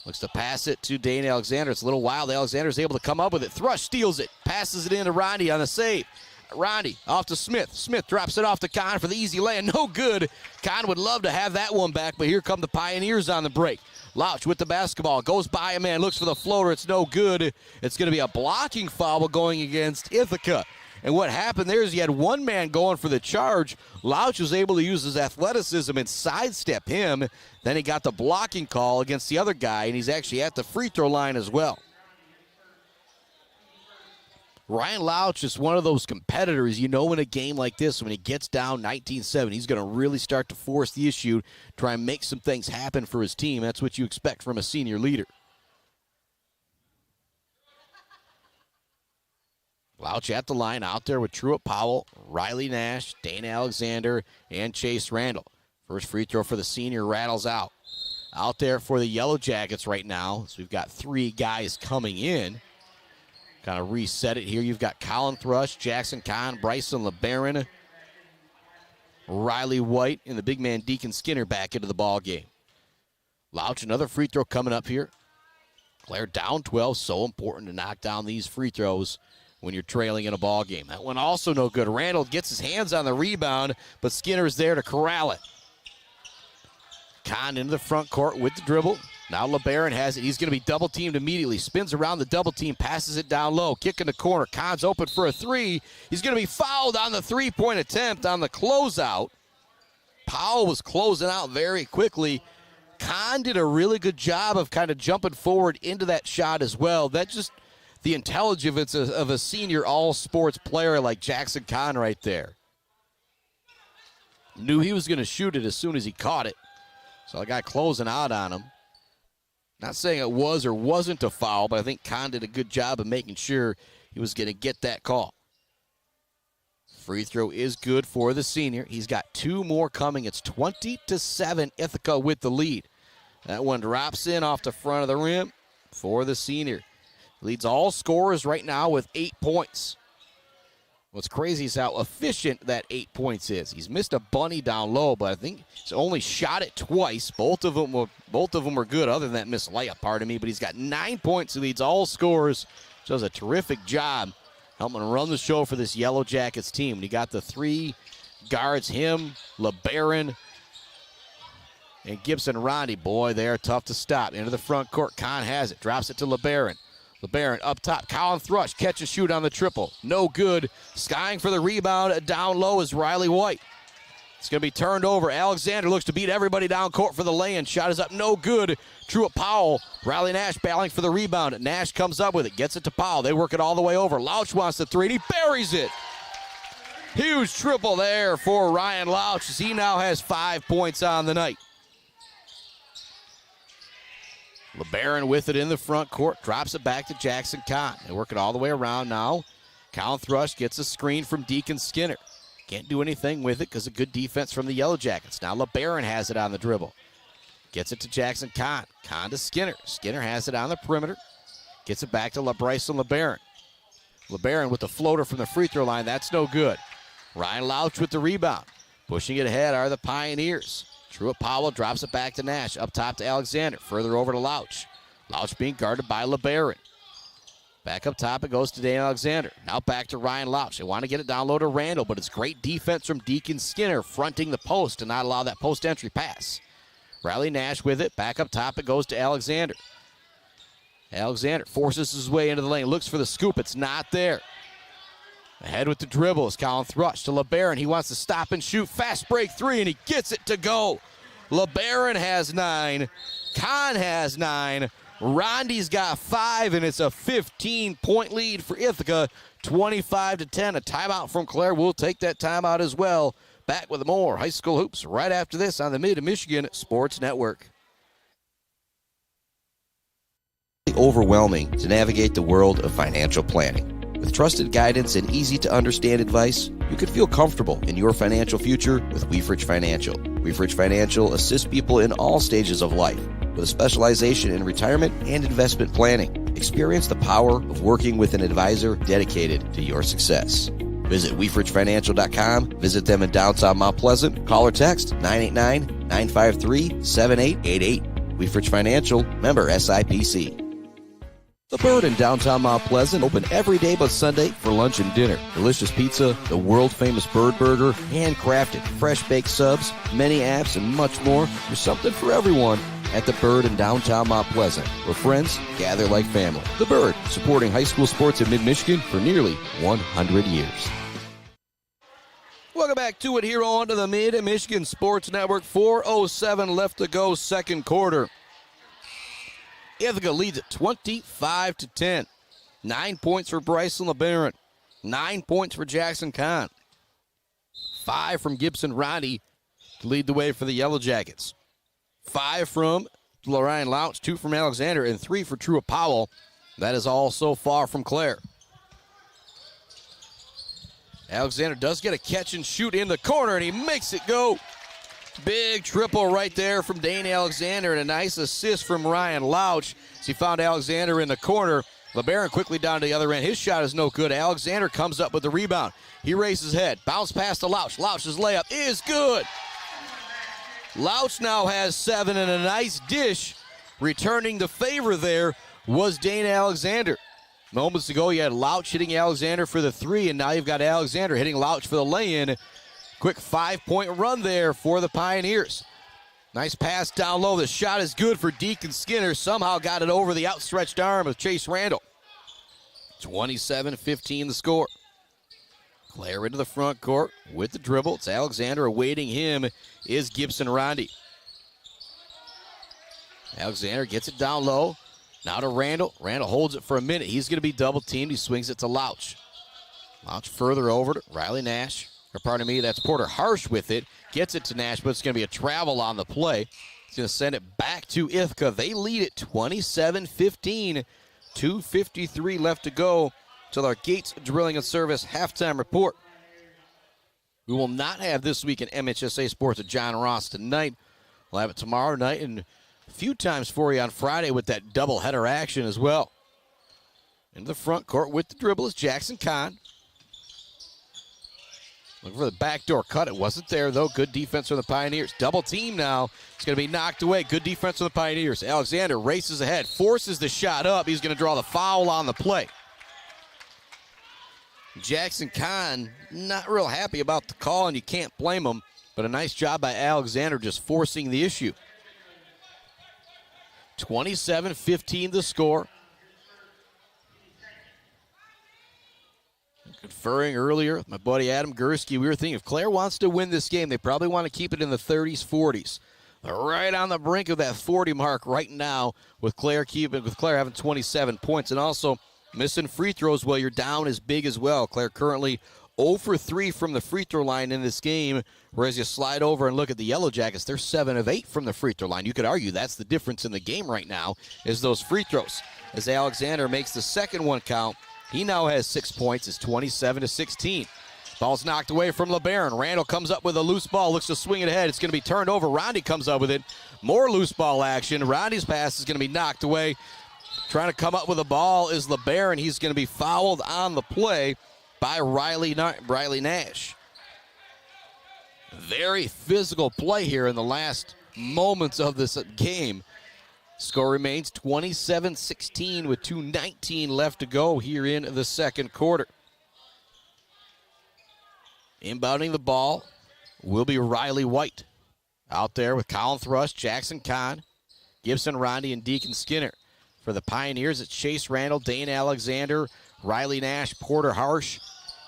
Looks to pass it to Dane Alexander. It's a little wild. Alexander's able to come up with it. Thrush steals it. Passes it in to Rondi on the save. Rondi off to Smith. Smith drops it off to Kahn for the easy land. No good. Kahn would love to have that one back, but here come the Pioneers on the break. Louch with the basketball. Goes by a man. Looks for the floater. It's no good. It's going to be a blocking foul going against Ithaca. And what happened there is you had one man going for the charge. Louch was able to use his athleticism and sidestep him. Then he got the blocking call against the other guy, and he's actually at the free throw line as well. Ryan Louch is one of those competitors, in a game like this, when he gets down 19-7, he's going to really start to force the issue, try and make some things happen for his team. That's what you expect from a senior leader. Louch at the line out there with Truett Powell, Riley Nash, Dane Alexander, and Chase Randall. First free throw for the senior rattles out. Out there for the Yellow Jackets right now. So we've got 3 guys coming in. Kind of reset it here. You've got Colin Thrush, Jackson Kahn, Bryson LeBaron, Riley White, and the big man Deacon Skinner back into the ball game. Louch, another free throw coming up here. Clare down 12. So important to knock down these free throws when you're trailing in a ball game. That one also no good. Randall gets his hands on the rebound, but Skinner is there to corral it. Kahn into the front court with the dribble. Now LeBaron has it. He's going to be double teamed immediately. Spins around the double team, passes it down low. Kick in the corner. Kahn's open for a 3. He's going to be fouled on the 3-point attempt on the closeout. Powell was closing out very quickly. Kahn did a really good job of kind of jumping forward into that shot as well. That just the intelligence of a senior all-sports player like Jackson Kahn right there. Knew he was going to shoot it as soon as he caught it. So the guy closing out on him. Not saying it was or wasn't a foul, but I think Kahn did a good job of making sure he was going to get that call. Free throw is good for the senior. He's got 2 more coming. It's 20-7, Ithaca with the lead. That one drops in off the front of the rim for the senior. Leads all scorers right now with 8 points. What's crazy is how efficient that 8 points is. He's missed a bunny down low, but I think he's only shot it twice. Both of them were good, other than that missed layup, pardon me. But he's got 9 points. He leads all scorers. Does a terrific job helping run the show for this Yellow Jackets team. And he got the 3 guards, him, LeBaron, and Gibson Rondi. Boy, they're tough to stop. Into the front court. Kahn has it. Drops it to LeBaron. LeBaron up top. Colin Thrush catch and shoot on the triple. No good. Skying for the rebound down low is Riley White. It's going to be turned over. Alexander looks to beat everybody down court for the lay-in. Shot is up. No good. Truett Powell. Riley Nash battling for the rebound. Nash comes up with it. Gets it to Powell. They work it all the way over. Louch wants the 3, and he buries it. Huge triple there for Ryan Louch as he now has 5 points on the night. LeBaron with it in the front court, drops it back to Jackson Kahn. They work it all the way around now. Colin Thrush gets a screen from Deacon Skinner. Can't do anything with it because of good defense from the Yellow Jackets. Now LeBaron has it on the dribble. Gets it to Jackson Kahn. Kahn to Skinner. Skinner has it on the perimeter. Gets it back to Bryson LeBaron. LeBaron with the floater from the free throw line. That's no good. Ryan Louch with the rebound. Pushing it ahead are the Pioneers. Truett Powell drops it back to Nash. Up top to Alexander. Further over to Louch. Louch being guarded by LeBaron. Back up top, it goes to Dane Alexander. Now back to Ryan Louch. They want to get it down low to Randall, but it's great defense from Deacon Skinner fronting the post to not allow that post entry pass. Riley Nash with it. Back up top, it goes to Alexander. Alexander forces his way into the lane. Looks for the scoop. It's not there. Ahead with the dribble is Colin Thrush to LeBaron. He wants to stop and shoot. Fast break 3, and he gets it to go. LeBaron has 9. Kahn has 9. Rondi's got 5, and it's a 15-point lead for Ithaca, 25-10. A timeout from Clare. We'll take that timeout as well. Back with more high school hoops right after this on the Mid-Michigan Sports Network. Overwhelming to navigate the world of financial planning. With trusted guidance and easy-to-understand advice, you could feel comfortable in your financial future with Weefridge Financial. Weefridge Financial assists people in all stages of life with a specialization in retirement and investment planning. Experience the power of working with an advisor dedicated to your success. Visit WeefridgeFinancial.com. Visit them in downtown Mount Pleasant. Call or text 989-953-7888. Leafridge Financial, member SIPC. The Bird in downtown Mount Pleasant, open every day but Sunday for lunch and dinner. Delicious pizza, the world-famous Bird Burger, handcrafted, fresh-baked subs, many apps, and much more. There's something for everyone at The Bird in downtown Mount Pleasant, where friends gather like family. The Bird, supporting high school sports in mid-Michigan for nearly 100 years. Welcome back to it here on to the Mid-Michigan Sports Network. 4:07 left to go, second quarter. Ithaca leads at 25-10. 9 points for Bryson LeBaron. 9 points for Jackson Kahn. 5 from Gibson Roddy to lead the way for the Yellow Jackets. 5 from Ryan Louch, 2 from Alexander, and 3 for Trua Powell. That is all so far from Clare. Alexander does get a catch and shoot in the corner, and he makes it go. Big triple right there from Dane Alexander, and a nice assist from Ryan Louch as he found Alexander in the corner. LeBaron quickly down to the other end. His shot is no good. Alexander comes up with the rebound. He raises head. Bounce pass to Louch. Louch's layup is good. Louch now has 7 and a nice dish. Returning the favor there was Dane Alexander. Moments ago, you had Louch hitting Alexander for the 3, and now you've got Alexander hitting Louch for the lay-in. Quick 5-point run there for the Pioneers. Nice pass down low. The shot is good for Deacon Skinner. Somehow got it over the outstretched arm of Chase Randall. 27-15 the score. Clare into the front court with the dribble. It's Alexander. Awaiting him is Gibson Rondi. Alexander gets it down low. Now to Randall. Randall holds it for a minute. He's going to be double teamed. He swings it to Louch. Louch further over to Riley Nash. Or pardon me, that's Porter Harsh with it. Gets it to Nash, but it's going to be a travel on the play. He's going to send it back to Ithaca. They lead it 27-15. 2:53 left to go till our Gates Drilling and Service halftime report. We will not have this week in MHSA Sports at John Ross tonight. We'll have it tomorrow night and a few times for you on Friday with that doubleheader action as well. Into the front court with the dribble is Jackson Kahn. Looking for the backdoor cut. It wasn't there, though. Good defense from the Pioneers. Double team now. It's going to be knocked away. Good defense from the Pioneers. Alexander races ahead, forces the shot up. He's going to draw the foul on the play. Jackson Kahn not real happy about the call, and you can't blame him, but a nice job by Alexander just forcing the issue. 27-15 the score. Conferring earlier with my buddy Adam Gursky, we were thinking if Clare wants to win this game, they probably want to keep it in the 30s, 40s. They're right on the brink of that 40 mark right now with Clare having 27 points and also missing free throws while you're down is big as well. Clare currently 0 for 3 from the free throw line in this game, whereas you slide over and look at the Yellow Jackets, they're 7 of 8 from the free throw line. You could argue that's the difference in the game right now is those free throws. As Alexander makes the second one count, he now has 6 points. It's 27-16. Ball's knocked away from LeBaron. Randall comes up with a loose ball, looks to swing it ahead. It's going to be turned over. Rondi comes up with it. More loose ball action. Rondi's pass is going to be knocked away. Trying to come up with a ball is LeBaron. He's going to be fouled on the play by Riley Nash. Very physical play here in the last moments of this game. Score remains 27-16 with 2:19 left to go here in the second quarter. Inbounding the ball will be Riley White. Out there with Colin Thrush, Jackson Kahn, Gibson Rondi, and Deacon Skinner. For the Pioneers, it's Chase Randall, Dane Alexander, Riley Nash, Porter Harsh,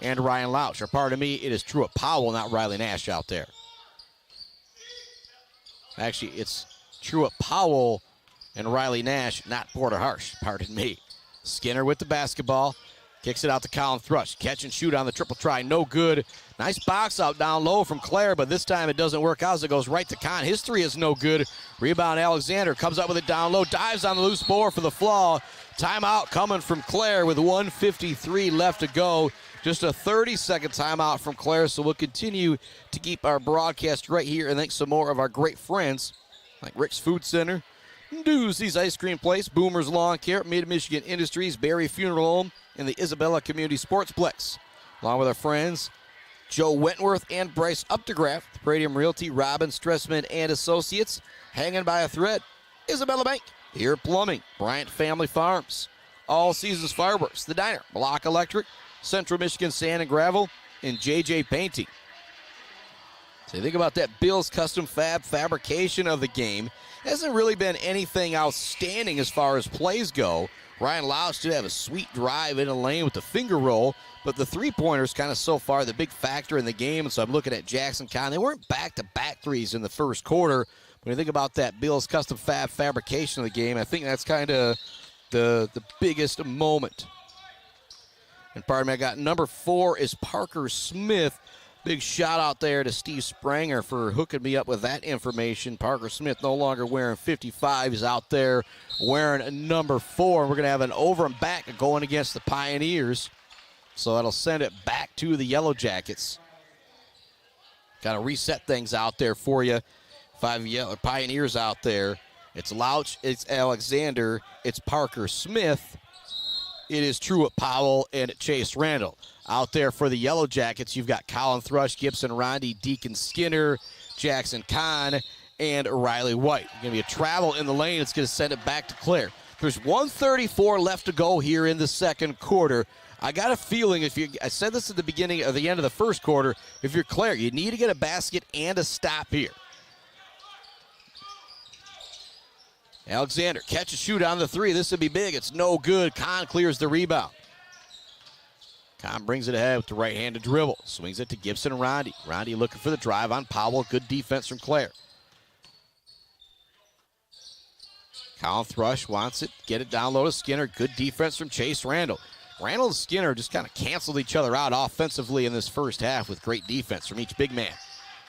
and Ryan Louch. Or pardon me, it is Trua Powell, not Riley Nash out there. Actually, it's Trua Powell and Riley Nash, not Porter Harsh, pardon me. Skinner with the basketball, kicks it out to Colin Thrush. Catch and shoot on the triple try, no good. Nice box out down low from Clare, but this time it doesn't work out as it goes right to Kahn. His three is no good. Rebound Alexander comes up with it down low, dives on the loose ball for the flaw. Timeout coming from Clare with 1:53 left to go. Just a 30-second timeout from Clare, so we'll continue to keep our broadcast right here and thank some more of our great friends like Rick's Food Center, Doozy's Ice Cream Place, Boomer's Lawn Care, Mid-Michigan Industries, Barry Funeral Home, and the Isabella Community Sportsplex. Along with our friends Joe Wentworth and Bryce Updegraff, Pradium Realty, Robin Stressman and Associates. Hanging by a thread, Isabella Bank, Here Plumbing, Bryant Family Farms, All Seasons Fireworks, The Diner, Block Electric, Central Michigan Sand and Gravel, and JJ Painting. So you think about that Bill's Custom Fab fabrication of the game. Hasn't really been anything outstanding as far as plays go. Ryan Lausch did have a sweet drive in a lane with the finger roll, but the three-pointers kind of so far the big factor in the game. And so I'm looking at Jackson Kahn. They weren't back-to-back threes in the first quarter. When you think about that Bill's Custom Fab fabrication of the game, I think that's kind of the biggest moment. And pardon me, I got number 4 is Parker Smith. Big shout out there to Steve Spranger for hooking me up with that information. Parker Smith no longer wearing 55. He's out there wearing number 4. We're going to have an over and back going against the Pioneers. So that'll send it back to the Yellow Jackets. Got to reset things out there for you. 5 Yellow Pioneers out there. It's Lausch, it's Alexander, it's Parker Smith. It is Truett Powell and Chase Randall. Out there for the Yellow Jackets, you've got Colin Thrush, Gibson Rondi, Deacon Skinner, Jackson Kahn, and Riley White. Going to be a travel in the lane. It's going to send it back to Clare. There's 1:34 left to go here in the second quarter. I got a feeling I said this at the beginning of the end of the first quarter, if you're Clare, you need to get a basket and a stop here. Alexander, catch and shoot on the 3. This would be big. It's no good. Kahn clears the rebound. Kahn brings it ahead with the right-handed dribble. Swings it to Gibson Rondi. Rondi looking for the drive on Powell. Good defense from Clare. Colin Thrush wants it. Get it down low to Skinner. Good defense from Chase Randall. Randall and Skinner just kind of canceled each other out offensively in this first half with great defense from each big man.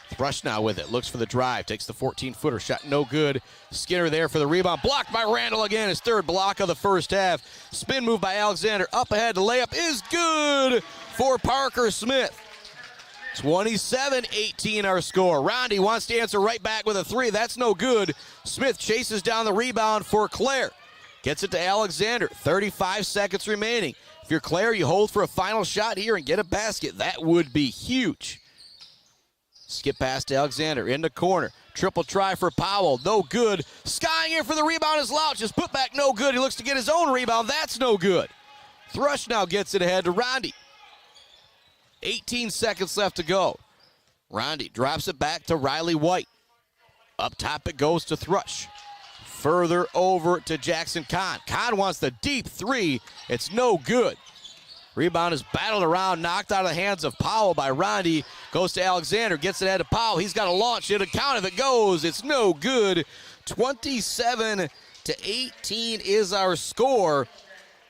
Thrush now with it. Looks for the drive. Takes the 14-footer. Shot no good. Skinner there for the rebound. Blocked by Randall again. His third block of the first half. Spin move by Alexander. Up ahead. The layup is good for Parker Smith. 27-18 our score. Rondi wants to answer right back with a 3. That's no good. Smith chases down the rebound for Clare. Gets it to Alexander. 35 seconds remaining. If you're Clare, you hold for a final shot here and get a basket. That would be huge. Skip past Alexander in the corner. Triple try for Powell. No good. Skying in for the rebound is Lausch. His putback no good. He looks to get his own rebound. That's no good. Thrush now gets it ahead to Rondi. 18 seconds left to go. Rondi drops it back to Riley White. Up top it goes to Thrush. Further over to Jackson Kahn. Kahn wants the deep 3. It's no good. Rebound is battled around, knocked out of the hands of Powell by Rondi. Goes to Alexander, gets it ahead to Powell. He's got to launch it. A count if it goes. It's no good. 27-18 is our score.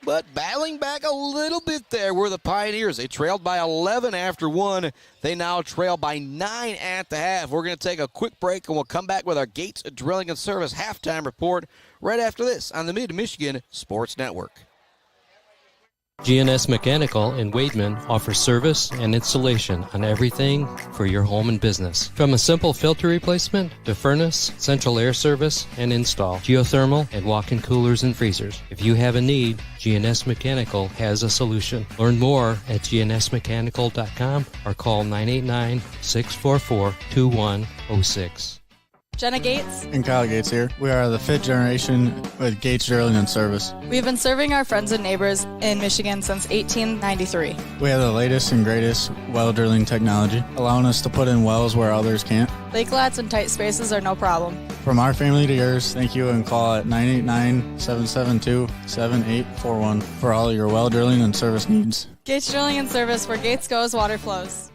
But battling back a little bit there were the Pioneers. They trailed by 11 after 1. They now trail by 9 at the half. We're going to take a quick break, and we'll come back with our Gates Drilling and Service halftime report right after this on the Mid-Michigan Sports Network. GNS Mechanical in Wademan offers service and installation on everything for your home and business. From a simple filter replacement to furnace, central air service, and install, geothermal, and walk-in coolers and freezers. If you have a need, GNS Mechanical has a solution. Learn more at gnsmechanical.com or call 989-644-2106. Jenna Gates. And Kyle Gates here. We are the 5th generation with Gates Drilling and Service. We've been serving our friends and neighbors in Michigan since 1893. We have the latest and greatest well drilling technology, allowing us to put in wells where others can't. Lake lots and tight spaces are no problem. From our family to yours, thank you, and call at 989-772-7841 for all your well drilling and service needs. Gates Drilling and Service, where Gates goes, water flows.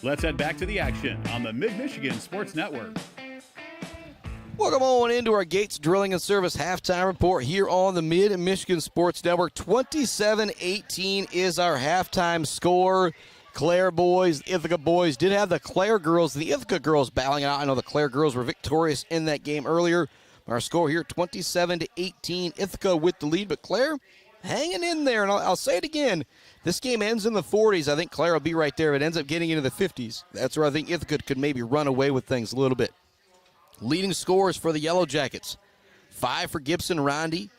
Let's head back to the action on the Mid-Michigan Sports Network. Welcome on into our Gates Drilling and Service halftime report here on the Mid-Michigan Sports Network. 27-18 is our halftime score. Clare boys, Ithaca boys did have the Clare girls and the Ithaca girls battling out. I know the Clare girls were victorious in that game earlier. Our score here, 27-18. Ithaca with the lead, but Clare hanging in there. And I'll say it again. This game ends in the 40s. I think Clare will be right there. If it ends up getting into the 50s, that's where I think Ithaca could maybe run away with things a little bit. Leading scores for the Yellow Jackets. 5 for Gibson Rondi,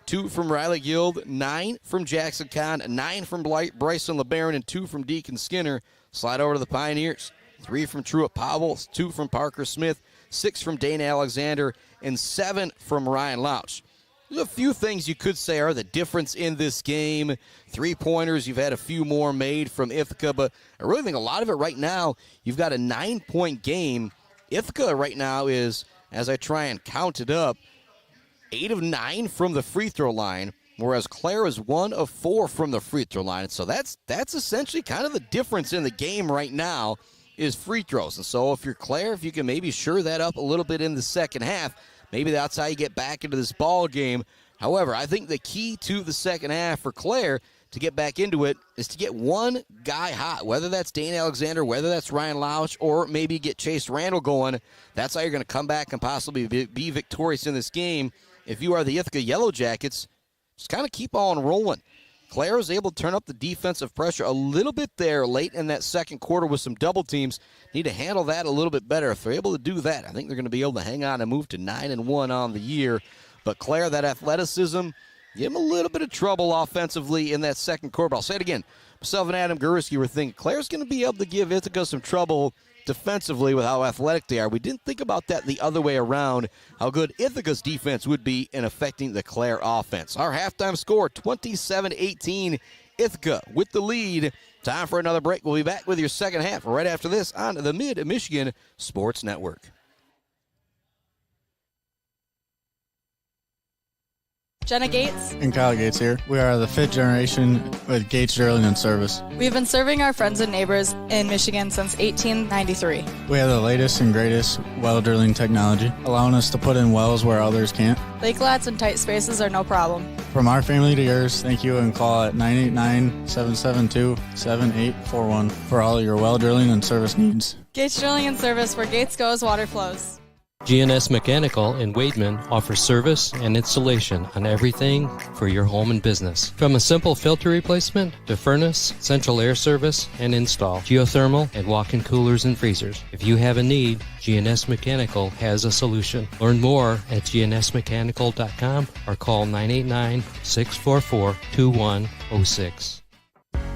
2 from Riley Guild, 9 from Jackson Kahn, 9 from Bryson LeBaron, and 2 from Deacon Skinner. Slide over to the Pioneers. 3 from Truett Powell, 2 from Parker Smith, 6 from Dane Alexander, and 7 from Ryan Lauch. There's a few things you could say are the difference in this game. 3-pointers, you've had a few more made from Ithaca, but I really think a lot of it right now, you've got a 9-point game. Ithaca right now is, as I try and count it up, 8 of 9 from the free throw line, whereas Clare is 1 of 4 from the free throw line. So that's essentially kind of the difference in the game right now is free throws. And so if you're Clare, if you can maybe shore that up a little bit in the second half, maybe that's how you get back into this ball game. However, I think the key to the second half for Clare to get back into it is to get one guy hot, whether that's Dane Alexander, whether that's Ryan Lauch, or maybe get Chase Randall going. That's how you're going to come back and possibly be victorious in this game. If you are the Ithaca Yellow Jackets, just kind of keep on rolling. Clare was able to turn up the defensive pressure a little bit there late in that second quarter with some double teams. Need to handle that a little bit better. If they're able to do that, I think they're going to be able to hang on and move to 9-1 on the year. But Clare, that athleticism, give them a little bit of trouble offensively in that second quarter. But I'll say it again. Myself and Adam Gurski were thinking Clare's going to be able to give Ithaca some trouble defensively with how athletic they are. We didn't think about that the other way around, how good Ithaca's defense would be in affecting the Clare offense. Our halftime score, 27-18, Ithaca with the lead. Time for another break. We'll be back with your second half right after this on the Mid-Michigan Sports Network. Jenna Gates. And Kyle Gates here. We are the 5th generation with Gates Drilling and Service. We've been serving our friends and neighbors in Michigan since 1893. We have the latest and greatest well drilling technology, allowing us to put in wells where others can't. Lake lots and tight spaces are no problem. From our family to yours, thank you, and call at 989-772-7841 for all your well drilling and service needs. Gates Drilling and Service, where Gates goes, water flows. GNS Mechanical in Wademan offers service and installation on everything for your home and business. From a simple filter replacement to furnace, central air service, and install, geothermal, and walk-in coolers and freezers. If you have a need, GNS Mechanical has a solution. Learn more at gnsmechanical.com or call 989-644-2106.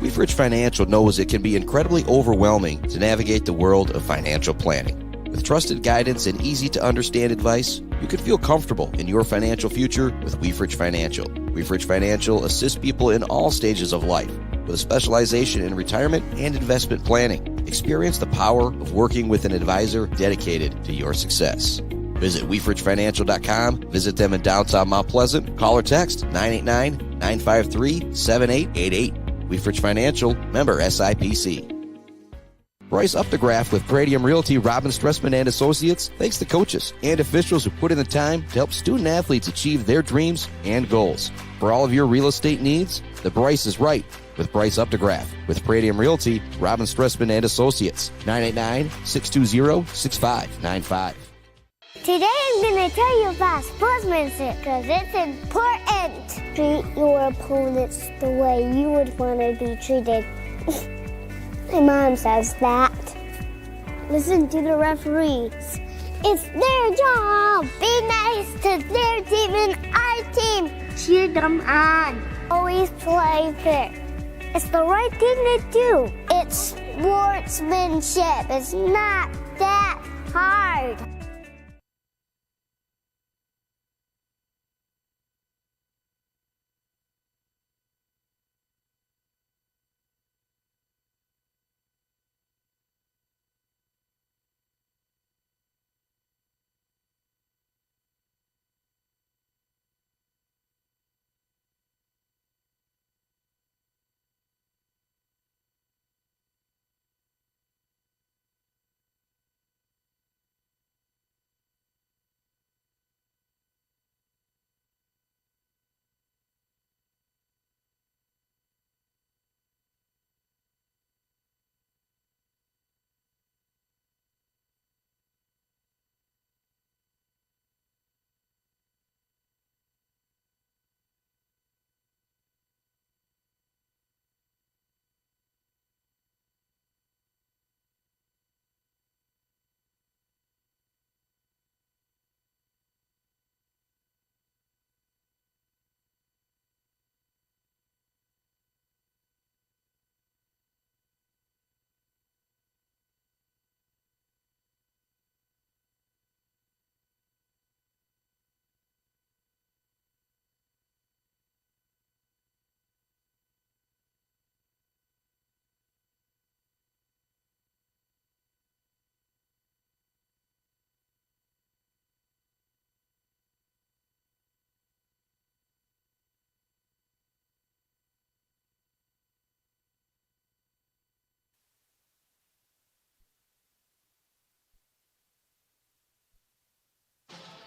Weefridge Financial knows it can be incredibly overwhelming to navigate the world of financial planning. With trusted guidance and easy-to-understand advice, you can feel comfortable in your financial future with Weefridge Financial. Weefridge Financial assists people in all stages of life with a specialization in retirement and investment planning. Experience the power of working with an advisor dedicated to your success. Visit WeefridgeFinancial.com. Visit them in downtown Mount Pleasant. Call or text 989-953-7888. Weefridge Financial, member SIPC. Bryce Updegraff with Pradium Realty, Robin Stressman and Associates thanks the coaches and officials who put in the time to help student athletes achieve their dreams and goals. For all of your real estate needs, the Bryce is right with Bryce Updegraff. With Pradium Realty, Robin Stressman and Associates, 989-620-6595. Today I'm going to tell you about sportsmanship because it's important. Treat your opponents the way you would want to be treated. My mom says that. Listen to the referees. It's their job. Be nice to their team and our team. Cheer them on. Always play fair. It's the right thing to do. It's sportsmanship. It's not that hard.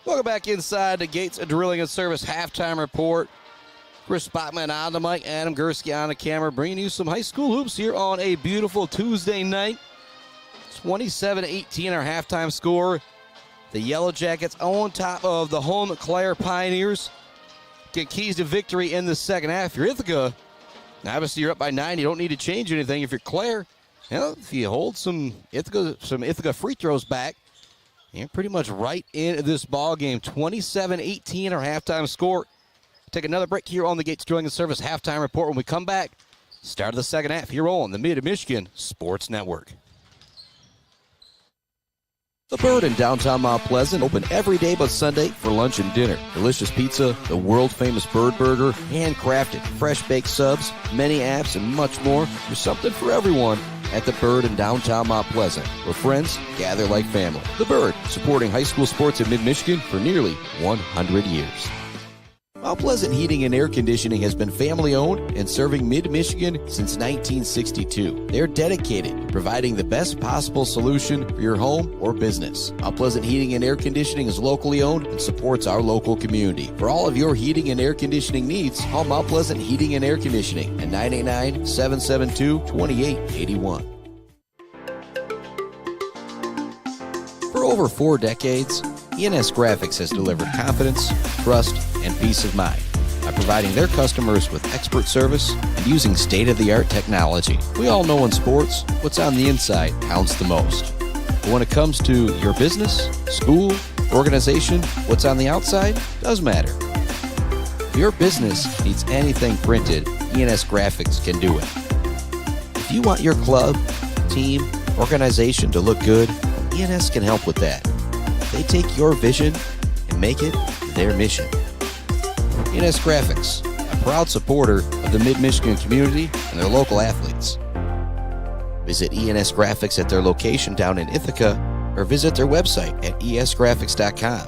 Welcome back inside the Gates Drilling and Service halftime report. Chris Spotman on the mic, Adam Gursky on the camera, bringing you some high school hoops here on a beautiful Tuesday night. 27-18 our halftime score. The Yellow Jackets on top of the home Clare Pioneers. Get keys to victory in the second half. If you're Ithaca, obviously you're up by 9. You don't need to change anything. If you're Clare, if you hold some Ithaca free throws back, you're pretty much right in this ball game. 27-18 our halftime score. Take another break here on the Gates Drilling and Service halftime report. When we come back, start of the second half here on the Mid-Michigan Sports Network. The Bird in downtown Mount Pleasant, open every day but Sunday for lunch and dinner. Delicious pizza, the world-famous Bird Burger, handcrafted, fresh-baked subs, many apps, and much more. There's something for everyone at The Bird in downtown Mount Pleasant, where friends gather like family. The Bird, supporting high school sports in mid-Michigan for nearly 100 years. Mount Pleasant Heating and Air Conditioning has been family-owned and serving mid-Michigan since 1962. They're dedicated to providing the best possible solution for your home or business. Mount Pleasant Heating and Air Conditioning is locally owned and supports our local community. For all of your heating and air conditioning needs, call Mount Pleasant Heating and Air Conditioning at 989-772-2881. For over 4 decades, ENS Graphics has delivered confidence, trust, and peace of mind by providing their customers with expert service and using state-of-the-art technology. We all know in sports, what's on the inside counts the most. But when it comes to your business, school, organization, what's on the outside does matter. If your business needs anything printed, ENS Graphics can do it. If you want your club, team, organization to look good, ENS can help with that. They take your vision and make it their mission. ENS Graphics, a proud supporter of the Mid-Michigan community and their local athletes. Visit ENS Graphics at their location down in Ithaca or visit their website at esgraphics.com.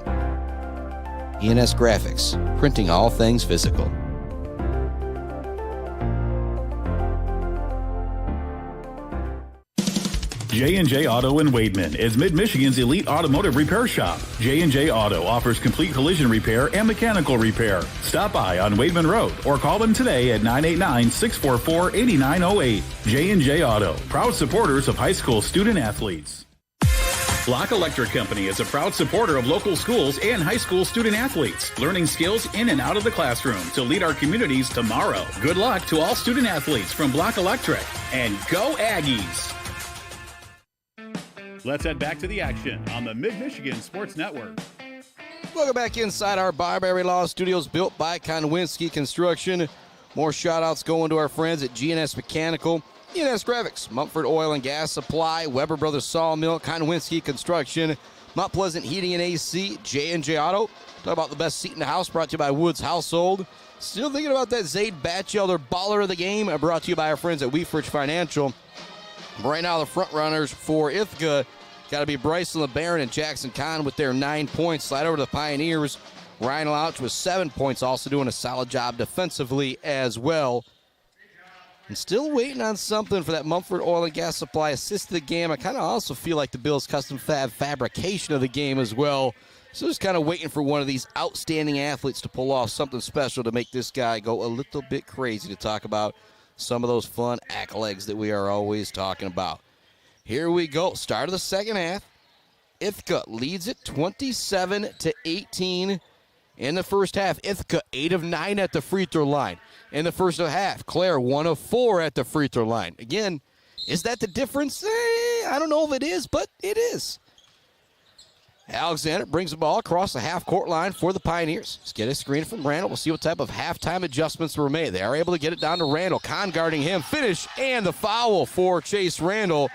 ENS Graphics, printing all things physical. J&J Auto in Wademan is Mid-Michigan's elite automotive repair shop. J&J Auto offers complete collision repair and mechanical repair. Stop by on Wademan Road or call them today at 989-644-8908. J&J Auto, proud supporters of high school student athletes. Block Electric Company is a proud supporter of local schools and high school student athletes, learning skills in and out of the classroom to lead our communities tomorrow. Good luck to all student athletes from Block Electric, and go Aggies! Let's head back to the action on the Mid-Michigan Sports Network. Welcome back inside our Barberry Law Studios, built by Konwinski Construction. More shout-outs going to our friends at G&S Mechanical, ENS Graphics, Mumford Oil and Gas Supply, Weber Brothers Sawmill, Konwinski Construction, Mount Pleasant Heating and AC, J&J Auto. Talk about the best seat in the house, brought to you by Woods Household. Still thinking about that Zaid Batchelder baller of the game, brought to you by our friends at Weefridge Financial. Right now, the front runners for Ithaca got to be Bryson LeBaron and Jackson Kahn with their 9 points. Slide over to the Pioneers. Ryan Louch with 7 points, also doing a solid job defensively as well. And still waiting on something for that Mumford Oil and Gas Supply assist of the game. I kind of also feel like the Bills Custom Fab fabrication of the game as well. So just kind of waiting for one of these outstanding athletes to pull off something special to make this guy go a little bit crazy, to talk about some of those fun accolades that we are always talking about. Here we go. Start of the second half. Ithaca leads it 27-18 in the first half. Ithaca 8 of 9 at the free throw line. In the first half, Clare 1 of 4 at the free throw line. Again, is that the difference? I don't know if it is, but it is. Alexander brings the ball across the half-court line for the Pioneers. Let's get a screen from Randall. We'll see what type of halftime adjustments were made. They are able to get it down to Randall. Kahn guarding him. Finish, and the foul for Chase Randall.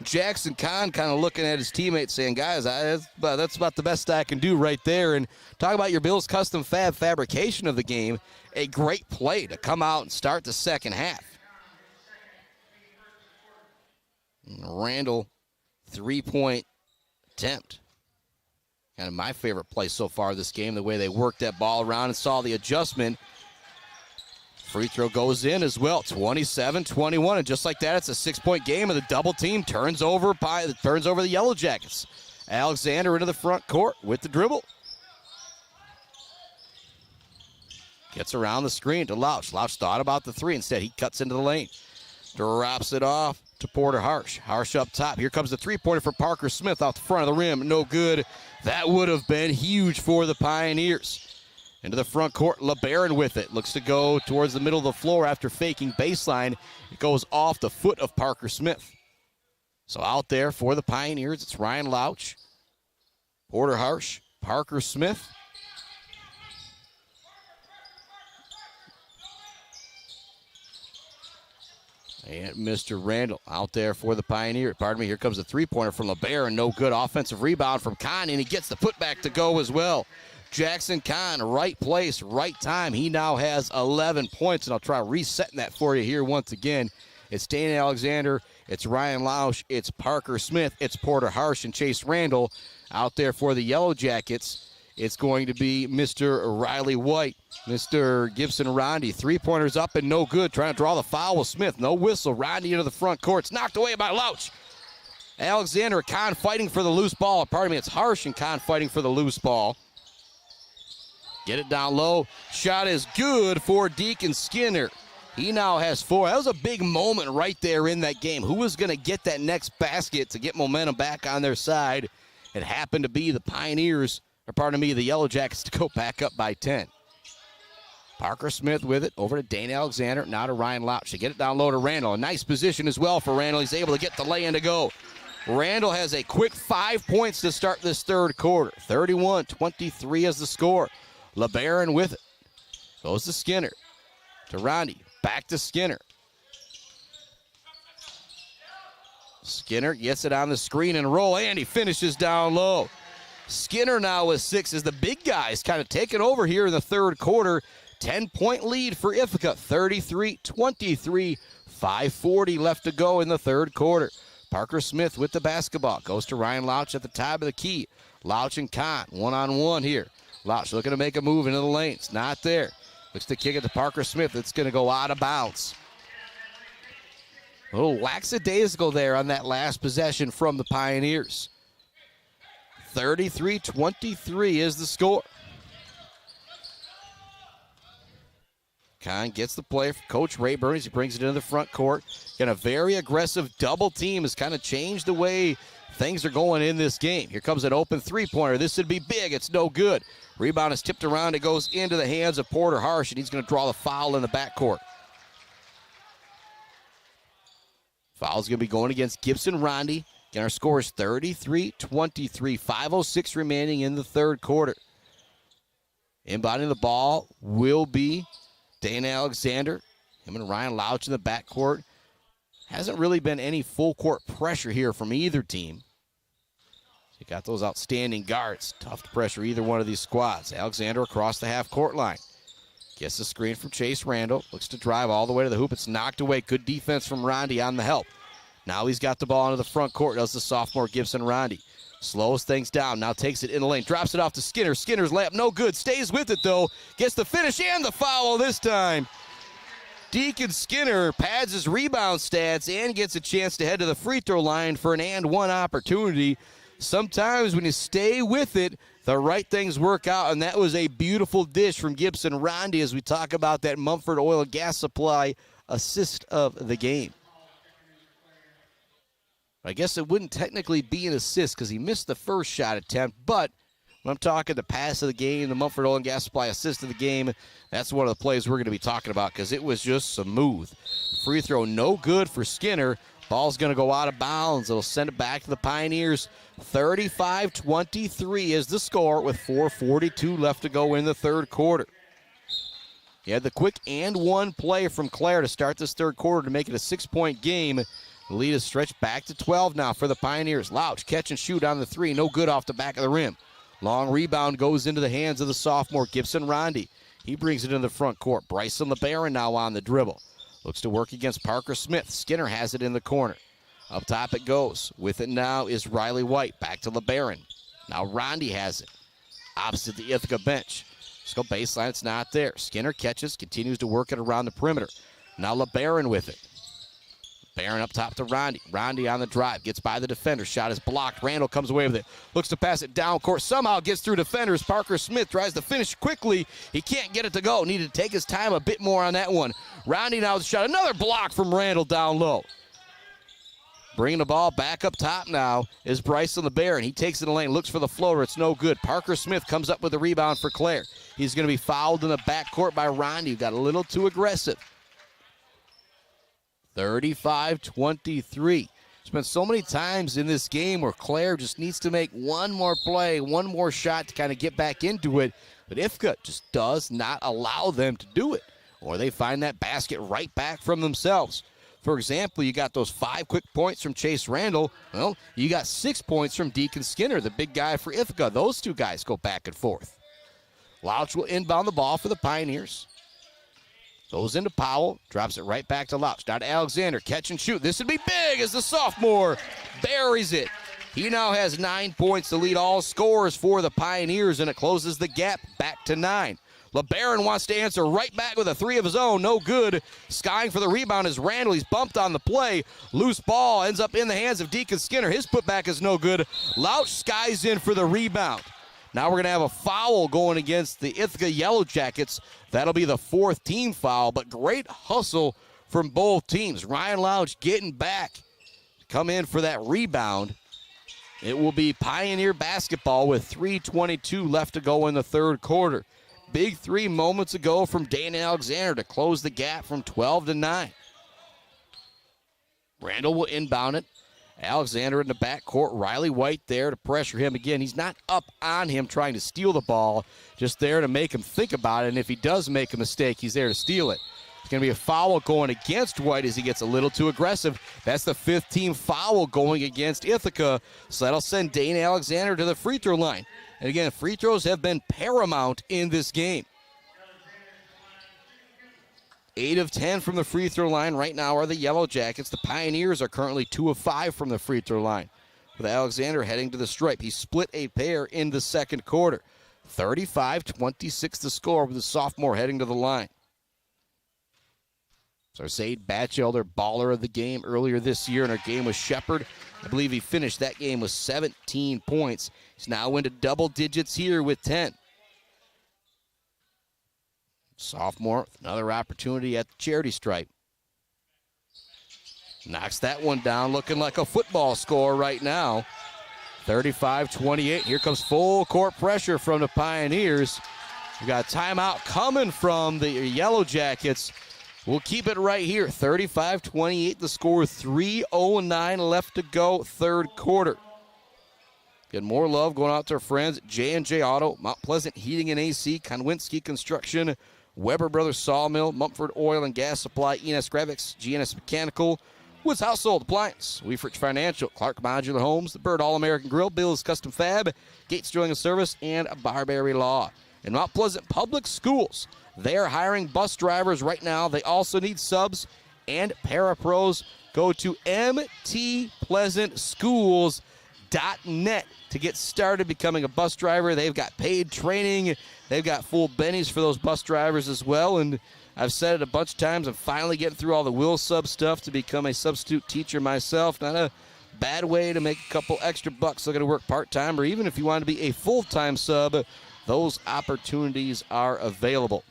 Jackson Kahn kind of looking at his teammates saying, guys, that's about the best I can do right there. And talk about your Bills Custom Fab fabrication of the game. A great play to come out and start the second half. Randall, 3-point attempt. Kind of my favorite play so far this game, the way they worked that ball around and saw the adjustment. Free throw goes in as well, 27-21, and just like that, it's a 6-point game, and the double team turns over the Yellow Jackets. Alexander into the front court with the dribble. Gets around the screen to Louch. Louch thought about the three. Instead, he cuts into the lane. Drops it off to Porter Harsh. Harsh up top. Here comes the three-pointer for Parker Smith out the front of the rim. No good. That would have been huge for the Pioneers. Into the front court, LeBaron with it. Looks to go towards the middle of the floor after faking baseline. It goes off the foot of Parker Smith. So out there for the Pioneers, it's Ryan Louch, Porter Harsh, Parker Smith. And Mr. Randall out there for the Pioneers. Pardon me, here comes the three-pointer from LeBaron. No good. Offensive rebound from Kahn, and he gets the putback to go as well. Jackson Kahn, right place, right time. He now has 11 points, and I'll try resetting that for you here once again. It's Dane Alexander, it's Ryan Louch, it's Parker Smith, it's Porter Harsh and Chase Randall. Out there for the Yellow Jackets, it's going to be Mr. Riley White, Mr. Gibson Rondi. Three-pointers up and no good. Trying to draw the foul with Smith. No whistle. Rondi into the front court. It's knocked away by Louch. Alexander, Kahn fighting for the loose ball. Pardon me, it's Harsh and Kahn fighting for the loose ball. Get it down low. Shot is good for Deacon Skinner. He now has 4. That was a big moment right there in that game. Who was going to get that next basket to get momentum back on their side? It happened to be the Pioneers, or pardon me, the Yellow Jackets to go back up by 10. Parker Smith with it, over to Dane Alexander, now to Ryan Louch. They get it down low to Randall. A nice position as well for Randall. He's able to get the lay-in to go. Randall has a quick 5 points to start this third quarter. 31-23 is the score. LeBaron with it. Goes to Skinner. To Rondi. Back to Skinner. Skinner gets it on the screen and roll, and he finishes down low. Skinner now with 6 as the big guys kind of taking over here in the third quarter. 10-point lead for Ithaca, 33-23, 5:40 left to go in the third quarter. Parker Smith with the basketball, goes to Ryan Louch at the top of the key. Louch and Kahn, one-on-one here. Louch looking to make a move into the lane, it's not there. Looks to kick it to Parker Smith, it's going to go out of bounds. A little lackadaisical there on that last possession from the Pioneers. 33-23 is the score. Kahn gets the play for Coach Ray Burns. He brings it into the front court. Got a very aggressive double team has kind of changed the way things are going in this game. Here comes an open three-pointer. This would be big. It's no good. Rebound is tipped around. It goes into the hands of Porter Harsh, and he's going to draw the foul in the backcourt. Foul's going to be going against Gibson Rondi. And our score is 33-23, 5:06 remaining in the third quarter. Inbounding the ball will be Dane Alexander. Him and Ryan Louch in the backcourt. Hasn't really been any full court pressure here from either team. You got those outstanding guards. Tough to pressure either one of these squads. Alexander across the half-court line. Gets the screen from Chase Randall. Looks to drive all the way to the hoop. It's knocked away. Good defense from Rondi on the help. Now he's got the ball into the front court. Does the sophomore Gibson Rondi. Slows things down. Now takes it in the lane. Drops it off to Skinner. Skinner's layup no good. Stays with it though. Gets the finish and the foul this time. Deacon Skinner pads his rebound stats and gets a chance to head to the free throw line for an and one opportunity. Sometimes when you stay with it, the right things work out, and that was a beautiful dish from Gibson Rondi as we talk about that Mumford Oil and Gas Supply assist of the game. I guess it wouldn't technically be an assist because he missed the first shot attempt, but when I'm talking the pass of the game, the Mumford Oil and Gas Supply assist of the game, that's one of the plays we're going to be talking about because it was just smooth. Free throw no good for Skinner. Ball's going to go out of bounds. It'll send it back to the Pioneers. 35-23 is the score with 4:42 left to go in the third quarter. You had the quick and one play from Clare to start this third quarter to make it a 6-point game. The lead is stretched back to 12 now for the Pioneers. Louch catch and shoot on the three. No good off the back of the rim. Long rebound goes into the hands of the sophomore Gibson Rondi. He brings it in the front court. Bryson LeBaron now on the dribble. Looks to work against Parker Smith. Skinner has it in the corner. Up top it goes. With it now is Riley White. Back to LeBaron. Now Rondi has it. Opposite the Ithaca bench. Let's go baseline. It's not there. Skinner catches. Continues to work it around the perimeter. Now LeBaron with it. Barron up top to Rondi. Rondi on the drive. Gets by the defender. Shot is blocked. Randall comes away with it. Looks to pass it down court. Somehow gets through defenders. Parker Smith tries to finish quickly. He can't get it to go. Needed to take his time a bit more on that one. Rondi now with the shot. Another block from Randall down low. Bringing the ball back up top now is Bryson LeBaron. He takes it in the lane. Looks for the floater. It's no good. Parker Smith comes up with the rebound for Clare. He's going to be fouled in the backcourt by Rondi, who got a little too aggressive. 35-23. There's been so many times in this game where Clare just needs to make one more play, one more shot to kind of get back into it, but Ithaca just does not allow them to do it, or they find that basket right back from themselves. For example, you got those 5 quick points from Chase Randall. Well, you got 6 points from Deacon Skinner, the big guy for Ithaca. Those two guys go back and forth. Louch will inbound the ball for the Pioneers. Goes into Powell, drops it right back to Louch. Down to Alexander, catch and shoot. This would be big as the sophomore buries it. He now has 9 points to lead all scorers for the Pioneers, and it closes the gap back to 9. LeBaron wants to answer right back with a 3 of his own. No good. Skying for the rebound is Randall. He's bumped on the play. Loose ball ends up in the hands of Deacon Skinner. His putback is no good. Louch skies in for the rebound. Now we're going to have a foul going against the Ithaca Yellow Jackets. That'll be the 4th team foul, but great hustle from both teams. Ryan Louch getting back to come in for that rebound. It will be Pioneer basketball with 3:22 left to go in the third quarter. Big 3 moments ago from Dane Alexander to close the gap from 12 to 9. Randall will inbound it. Alexander in the backcourt. Riley White there to pressure him again. He's not up on him trying to steal the ball, just there to make him think about it. And if he does make a mistake, he's there to steal it. It's going to be a foul going against White as he gets a little too aggressive. That's the 5th team foul going against Ithaca. So that'll send Dane Alexander to the free throw line. And again, free throws have been paramount in this game. 8 of 10 from the free throw line right now are the Yellow Jackets. The Pioneers are currently 2 of 5 from the free throw line. With Alexander heading to the stripe. He split a pair in the second quarter. 35-26 the score with the sophomore heading to the line. Said Batchelder, baller of the game earlier this year in our game with Shepherd. I believe he finished that game with 17 points. He's now into double digits here with 10. Sophomore, another opportunity at the charity stripe. Knocks that one down, looking like a football score right now. 35-28. Here comes full court pressure from the Pioneers. We got a timeout coming from the Yellow Jackets. We'll keep it right here. 35-28 the score. 3:09 left to go, third quarter. Get more love going out to our friends at J&J Auto, Mount Pleasant Heating and AC, Konwinski Construction, Weber Brothers Sawmill, Mumford Oil and Gas Supply, E&S Graphics, GNS Mechanical, Woods Household Appliance, Weefrich Financial, Clark Modular Homes, the Bird All-American Grill, Bill's Custom Fab, Gates Drilling and Service, and Barberry Law. In Mount Pleasant Public Schools, they are hiring bus drivers right now. They also need subs and parapros. Go to mtpleasantschools.net to get started becoming a bus driver. They've got paid training. They've got full bennies for those bus drivers as well. And I've said it a bunch of times, I'm finally getting through all the will sub stuff to become a substitute teacher myself. Not a bad way to make a couple extra bucks looking to work part-time, or even if you want to be a full-time sub, those opportunities are available.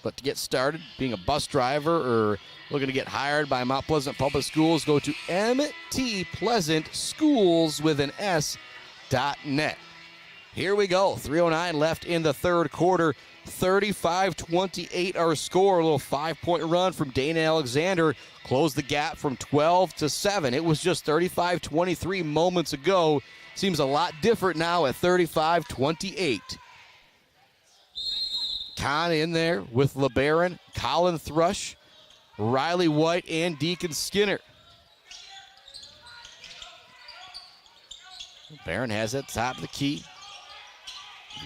But to get started, being a bus driver or looking to get hired by Mount Pleasant Public Schools, go to mtpleasantschools.net. Here we go. 3:09 left in the third quarter. 35-28 our score. A little 5-point run from Dane Alexander. Closed the gap from 12 to 7. It was just 35-23 moments ago. Seems a lot different now at 35-28. Kahn in there with LeBaron, Colin Thrush, Riley White, and Deacon Skinner. LeBaron has it top of the key.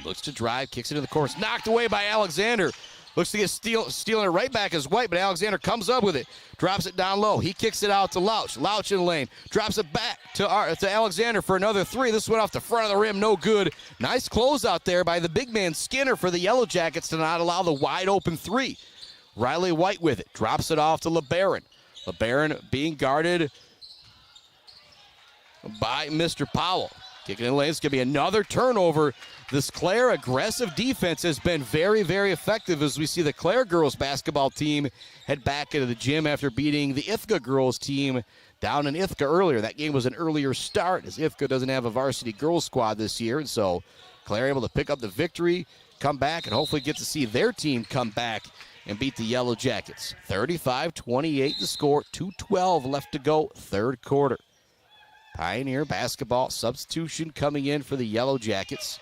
Looks to drive, kicks into the course. Knocked away by Alexander. Looks to get stealing it right back as White, but Alexander comes up with it. Drops it down low. He kicks it out to Louch. Louch in the lane. Drops it back to Alexander for another 3. This went off the front of the rim. No good. Nice close out there by the big man Skinner for the Yellow Jackets to not allow the wide open 3. Riley White with it. Drops it off to LeBaron. LeBaron being guarded by Mr. Powell. Kicking in the lane, it's going to be another turnover. This Clare aggressive defense has been very, very effective as we see the Clare girls basketball team head back into the gym after beating the Ithaca girls team down in Ithaca earlier. That game was an earlier start as Ithaca doesn't have a varsity girls squad this year, and so Clare able to pick up the victory, come back, and hopefully get to see their team come back and beat the Yellow Jackets. 35-28 the score, 2:12 left to go, third quarter. Pioneer basketball substitution coming in for the Yellow Jackets.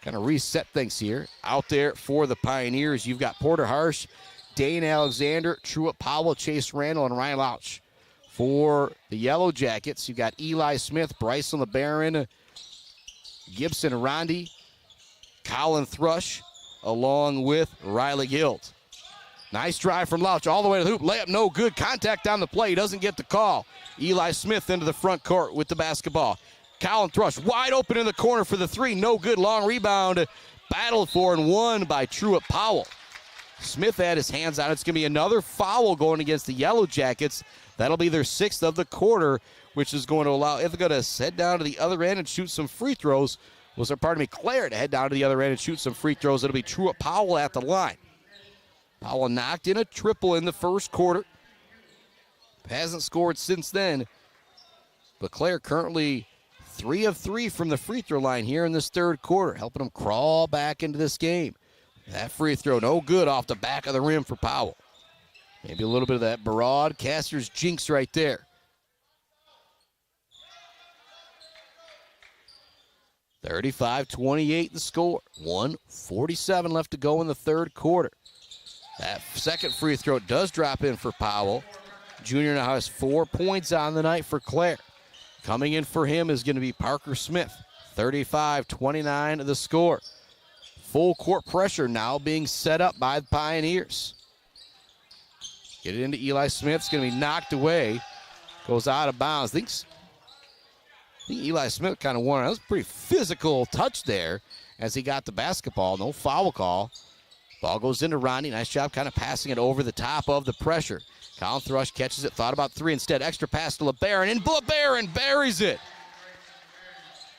Kind of reset things here. Out there for the Pioneers, you've got Porter Harsh, Dane Alexander, Truett Powell, Chase Randall, and Ryan Lauch. For the Yellow Jackets, you've got Eli Smith, Bryson LeBaron, Gibson Rondi, Colin Thrush, along with Riley Guild. Nice drive from Lauch all the way to the hoop. Layup no good. Contact on the play. He doesn't get the call. Eli Smith into the front court with the basketball. Colin Thrush wide open in the corner for the three. No good. Long rebound. Battled for and won by Truett Powell. Smith had his hands on it. It's going to be another foul going against the Yellow Jackets. That'll be their sixth of the quarter, which is going to allow Ithaca to head down to the other end and shoot some free throws. Clare to head down to the other end and shoot some free throws. It'll be Truett Powell at the line. Powell knocked in a triple in the first quarter. Hasn't scored since then. But Clare currently 3 of 3 from the free throw line here in this third quarter, helping them crawl back into this game. That free throw no good off the back of the rim for Powell. Maybe a little bit of that broadcaster's jinx right there. 35-28 the score. 1:47 left to go in the third quarter. That second free throw does drop in for Powell. Junior now has 4 points on the night for Clare. Coming in for him is going to be Parker Smith. 35-29 the score. Full court pressure now being set up by the Pioneers. Get it into Eli Smith. It's going to be knocked away. Goes out of bounds. I think Eli Smith kind of won. That was a pretty physical touch there as he got the basketball. No foul call. Ball goes into Ronnie. Nice job kind of passing it over the top of the pressure. Colin Thrush catches it. Thought about three instead. Extra pass to LeBaron. And LeBaron buries it.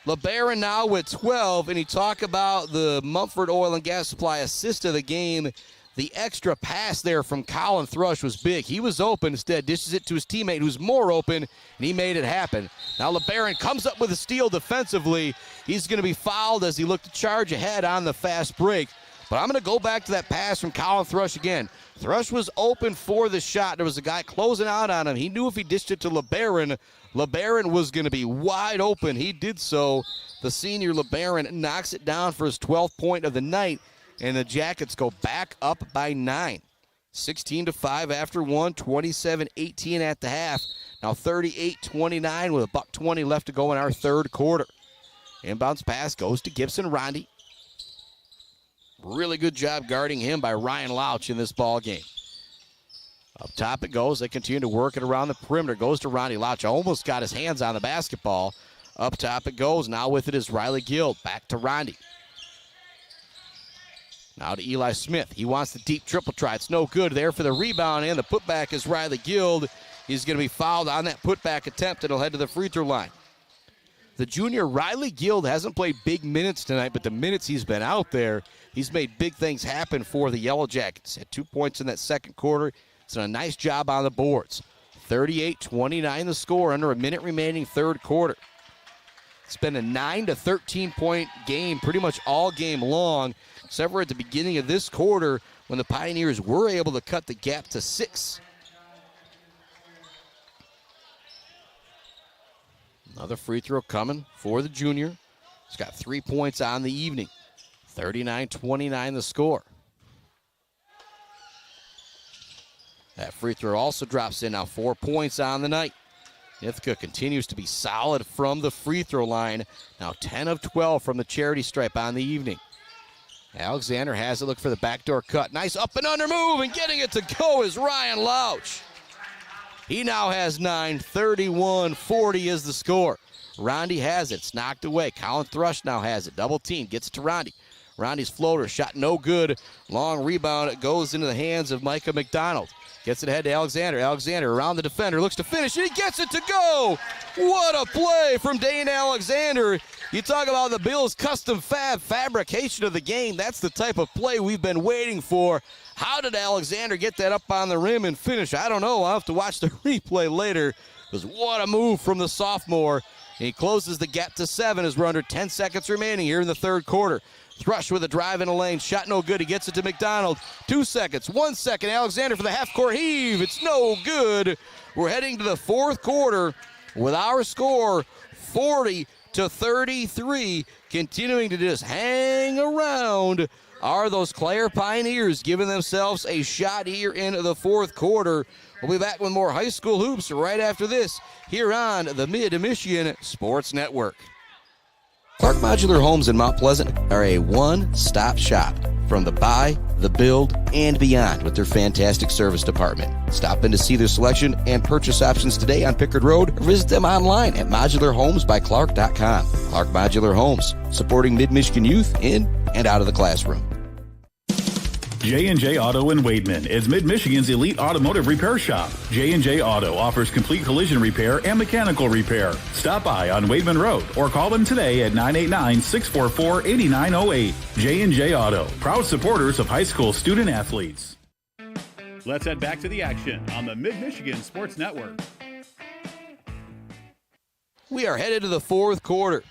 LeBaron now with 12. And you talk about the Mumford Oil and Gas Supply assist of the game. The extra pass there from Colin Thrush was big. He was open. Instead, dishes it to his teammate who's more open, and he made it happen. Now LeBaron comes up with a steal defensively. He's going to be fouled as he looked to charge ahead on the fast break. But I'm going to go back to that pass from Colin Thrush again. Thrush was open for the shot. There was a guy closing out on him. He knew if he dished it to LeBaron, LeBaron was going to be wide open. He did so. The senior LeBaron knocks it down for his 12th point of the night, and the Jackets go back up by 9. 16-5 after one, 27-18 at the half. Now 38-29 with $1:20 left to go in our third quarter. Inbounds pass goes to Gibson Rondi. Really good job guarding him by Ryan Lauch in this ball game. Up top it goes. They continue to work it around the perimeter. Goes to Rondi. Lauch almost got his hands on the basketball. Up top it goes. Now with it is Riley Guild. Back to Rondi. Now to Eli Smith. He wants the deep triple try. It's no good there for the rebound, and the putback is Riley Guild. He's going to be fouled on that putback attempt, and he'll head to the free throw line. The junior Riley Guild hasn't played big minutes tonight, but the minutes he's been out there, he's made big things happen for the Yellow Jackets. Had 2 points in that second quarter. He's done a nice job on the boards. 38-29 the score, under a minute remaining third quarter. It's been a 9 to 13 point game pretty much all game long, except for at the beginning of this quarter when the Pioneers were able to cut the gap to 6. Another free throw coming for the junior. He's got 3 points on the evening. 39-29 the score. That free throw also drops in now. 4 points on the night. Ithaca continues to be solid from the free throw line. Now 10 of 12 from the charity stripe on the evening. Alexander has it. Look for the backdoor cut. Nice up and under move, and getting it to go is Ryan Lauch. He now has 9. 31-40 is the score. Rondi has it. It's knocked away. Colin Thrush now has it. Double team. Gets it to Rondi. Rondi's floater shot no good. Long rebound. It goes into the hands of Micah McDonald. Gets it ahead to Alexander. Alexander around the defender, looks to finish, and he gets it to go. What a play from Dane Alexander. You talk about the Bills' custom fabrication of the game. That's the type of play we've been waiting for. How did Alexander get that up on the rim and finish? I don't know. I'll have to watch the replay later, because what a move from the sophomore. And he closes the gap to 7 as we're under 10 seconds remaining here in the third quarter. Thrush with a drive in a lane. Shot no good. He gets it to McDonald. 2 seconds. 1 second. Alexander for the half-court heave. It's no good. We're heading to the fourth quarter with our score 40-33. Continuing to just hang around are those Clare Pioneers, giving themselves a shot here in the fourth quarter. We'll be back with more high school hoops right after this here on the Mid-Michigan Sports Network. Clark Modular Homes in Mount Pleasant are a one-stop shop from the buy, the build, and beyond with their fantastic service department. Stop in to see their selection and purchase options today on Pickard Road, or visit them online at modularhomesbyclark.com. Clark Modular Homes, supporting Mid-Michigan youth in and out of the classroom. J&J Auto in Wademan is Mid-Michigan's elite automotive repair shop. J&J Auto offers complete collision repair and mechanical repair. Stop by on Wademan Road or call them today at 989-644-8908. J&J Auto, proud supporters of high school student athletes. Let's head back to the action on the Mid-Michigan Sports Network. We are headed to the fourth quarter.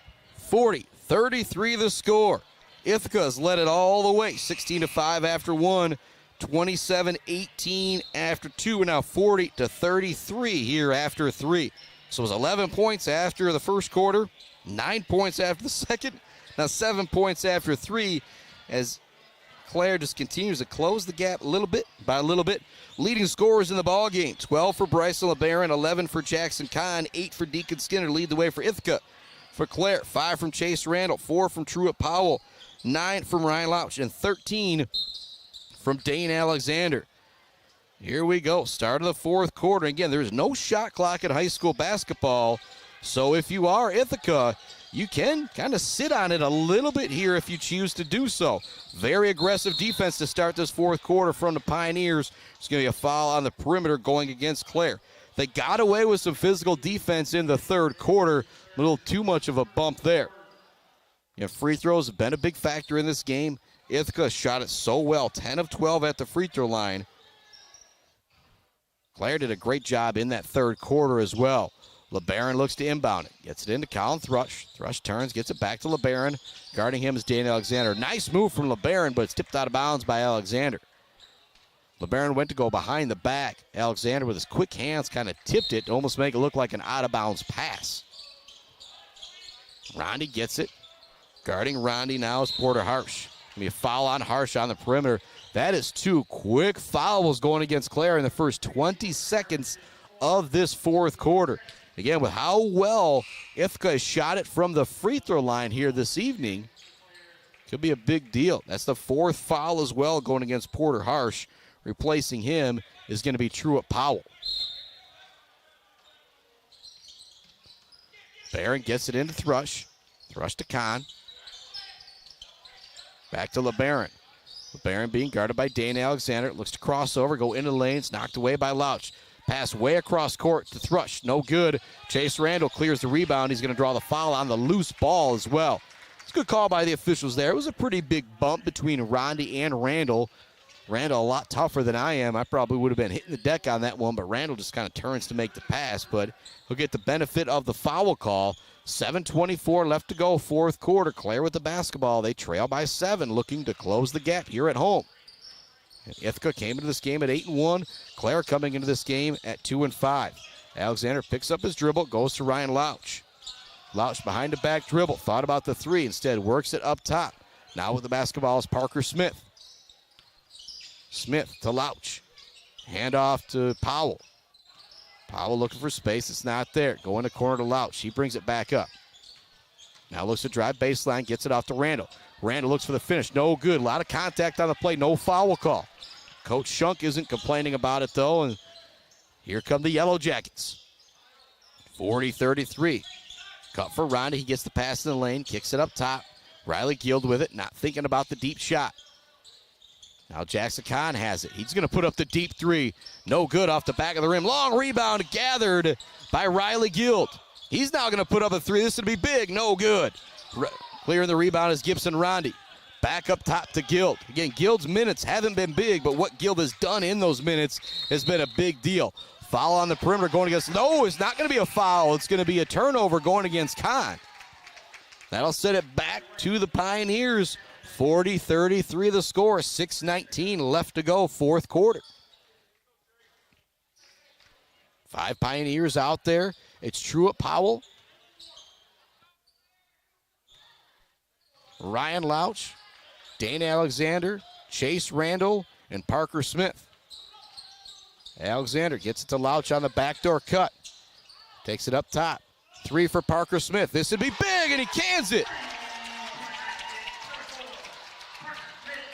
40-33 the score. Ithaca's led it all the way, 16-5 after 1, 27-18 after 2, and now 40-33 here after 3. So it was 11 points after the first quarter, 9 points after the second, now 7 points after 3, as Clare just continues to close the gap little bit by little bit. Leading scorers in the ball game, 12 for Bryson LeBaron, 11 for Jackson Kahn, 8 for Deacon Skinner lead the way for Ithaca. For Clare, 5 from Chase Randall, 4 from Truett Powell, 9 from Ryan Lauch, and 13 from Dane Alexander. Here we go, start of the fourth quarter. Again, there's no shot clock in high school basketball, so if you are Ithaca, you can kind of sit on it a little bit here if you choose to do so. Very aggressive defense to start this fourth quarter from the Pioneers. It's going to be a foul on the perimeter going against Clare. They got away with some physical defense in the third quarter. A little too much of a bump there. Free throws have been a big factor in this game. Ithaca shot it so well, 10 of 12 at the free throw line. Clare did a great job in that third quarter as well. LeBaron looks to inbound it. Gets it into Colin Thrush. Thrush turns, gets it back to LeBaron. Guarding him is Dane Alexander. Nice move from LeBaron, but it's tipped out of bounds by Alexander. LeBaron went to go behind the back. Alexander with his quick hands kind of tipped it to almost make it look like an out-of-bounds pass. Rondi gets it. Guarding Rondi now is Porter Harsh. Going to be a foul on Harsh on the perimeter. That is 2 quick fouls going against Clare in the first 20 seconds of this fourth quarter. Again, with how well Ithaca has shot it from the free throw line here this evening, could be a big deal. That's the 4th foul as well going against Porter Harsh. Replacing him is going to be Truett Powell. Barron gets it into Thrush. Thrush to Kahn. Back to LeBaron. LeBaron being guarded by Dane Alexander. Looks to cross over, go into the lanes, knocked away by Lauch. Pass way across court to Thrush. No good. Chase Randall clears the rebound. He's going to draw the foul on the loose ball as well. It's a good call by the officials there. It was a pretty big bump between Rondi and Randall. Randall a lot tougher than I am. I probably would have been hitting the deck on that one, but Randall just kind of turns to make the pass, but he'll get the benefit of the foul call. 7:24 left to go, fourth quarter. Clare with the basketball. They trail by 7, looking to close the gap here at home. And Ithaca came into this game at 8-1. Clare coming into this game at 2-5. Alexander picks up his dribble, goes to Ryan Lauch. Lauch behind the back dribble, thought about the 3, instead works it up top. Now with the basketball is Parker Smith. Smith to Lauch. Handoff to Powell. Powell looking for space. It's not there. Going to corner to Lauch. He brings it back up. Now looks to drive baseline. Gets it off to Randall. Randall looks for the finish. No good. A lot of contact on the play. No foul call. Coach Shunk isn't complaining about it, though. And here come the Yellow Jackets. 40-33. Cut for Rondi. He gets the pass in the lane. Kicks it up top. Riley Guild with it. Not thinking about the deep shot. Now Jackson Kahn has it. He's going to put up the deep three. No good off the back of the rim. Long rebound gathered by Riley Guild. He's now going to put up a three. This would be big. No good. Clearing the rebound is Gibson Rondi. Back up top to Guild. Again, Guild's minutes haven't been big, but what Guild has done in those minutes has been a big deal. Foul on the perimeter going against, no, it's not going to be a foul. It's going to be a turnover going against Kahn. That'll set it back to the Pioneers. 40-33 the score, 6:19 left to go, fourth quarter. 5 Pioneers out there. It's Truett Powell, Ryan Lauch, Dane Alexander, Chase Randall, and Parker Smith. Alexander gets it to Lauch on the backdoor cut. Takes it up top. 3 for Parker Smith. This would be big, and he cans it.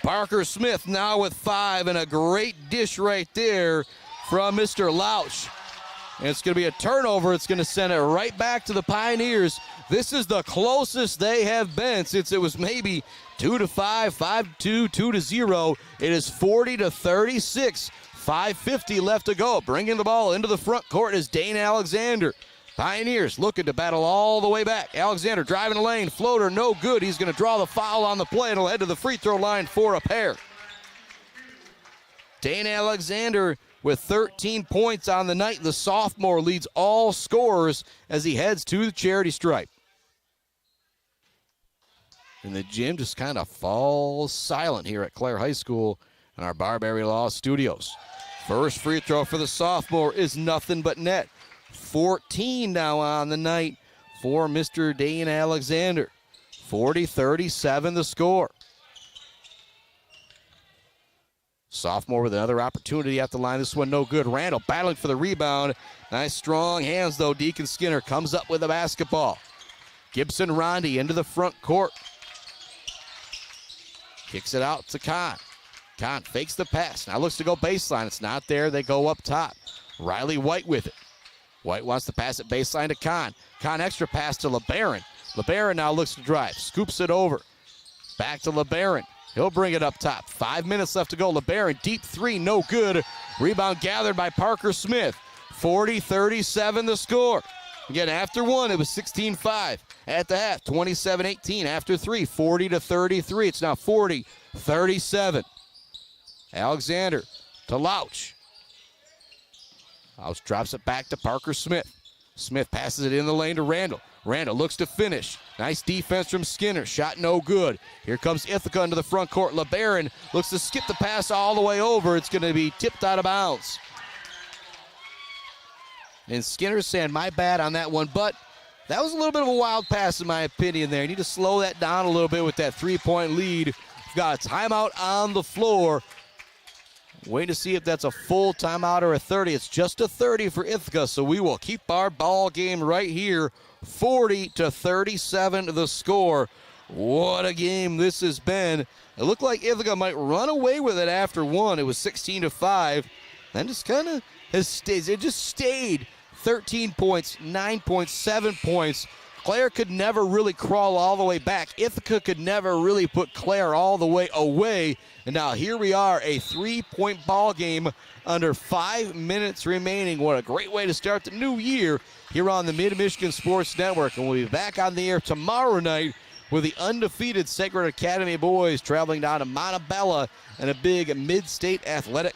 Parker Smith now with 5, and a great dish right there from Mr. Lauch. And it's going to be a turnover. It's going to send it right back to the Pioneers. This is the closest they have been since it was maybe 2-5, 5-2, 2-0. It is 40-36. 5:50 left to go. Bringing the ball into the front court is Dane Alexander. Pioneers looking to battle all the way back. Alexander driving the lane. Floater no good. He's going to draw the foul on the play and he'll head to the free throw line for a pair. Dane Alexander with 13 points on the night. The sophomore leads all scorers as he heads to the charity stripe. And the gym just kind of falls silent here at Clare High School in our Barberry Law studios. First free throw for the sophomore is nothing but net. 14 now on the night for Mr. Dane Alexander. 40-37 the score. Sophomore with another opportunity at the line. This one no good. Randall battling for the rebound. Nice strong hands though. Deacon Skinner comes up with the basketball. Gibson Rondi into the front court. Kicks it out to Kahn. Kahn fakes the pass. Now looks to go baseline. It's not there. They go up top. Riley White with it. White wants to pass it baseline to Kahn. Kahn extra pass to LeBaron. LeBaron now looks to drive. Scoops it over. Back to LeBaron. He'll bring it up top. 5 minutes left to go. LeBaron, deep three, no good. Rebound gathered by Parker Smith. 40-37 the score. Again, after one, it was 16-5. At the half, 27-18. After three, 40-33. It's now 40-37. Alexander to Lauch. Lauch drops it back to Parker Smith. Smith passes it in the lane to Randall. Randall looks to finish. Nice defense from Skinner. Shot no good. Here comes Ithaca into the front court. LeBaron looks to skip the pass all the way over. It's going to be tipped out of bounds. And Skinner saying, my bad on that one, but that was a little bit of a wild pass in my opinion there. You need to slow that down a little bit with that three-point lead. We've got a timeout on the floor. Waiting to see if that's a full timeout or a 30. It's just a 30 for Ithaca, so we will keep our ball game right here. 40-37 the score. What a game this has been. It looked like Ithaca might run away with it after one. It was 16-5. Then just kind of has stayed. It just stayed 13 points, 9 points, 7 points. Clare could never really crawl all the way back. Ithaca could never really put Clare all the way away. And now here we are, a 3-point ball game under 5 minutes remaining. What a great way to start the new year here on the Mid-Michigan Sports Network. And we'll be back on the air tomorrow night with the undefeated Sacred Academy boys traveling down to Montebello in a big Mid-State Athletic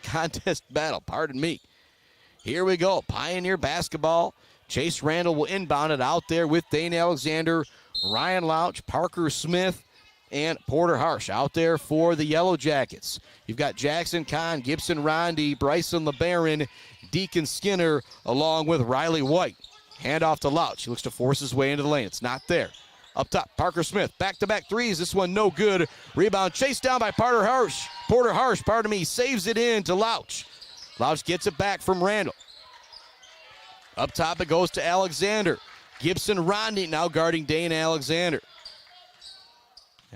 Contest battle. Pardon me. Here we go, Pioneer basketball. Chase Randall will inbound it out there with Dane Alexander, Ryan Lauch, Parker Smith, and Porter Harsh out there for the Yellow Jackets. You've got Jackson Kahn, Gibson Rondi, Bryson LeBaron, Deacon Skinner, along with Riley White. Handoff to Lauch. He looks to force his way into the lane. It's not there. Up top, Parker Smith. Back-to-back threes. This one no good. Rebound chased down by Porter Harsh. Saves it in to Lauch. Lauch gets it back from Randall. Up top it goes to Alexander. Gibson Rondi now guarding Dane Alexander.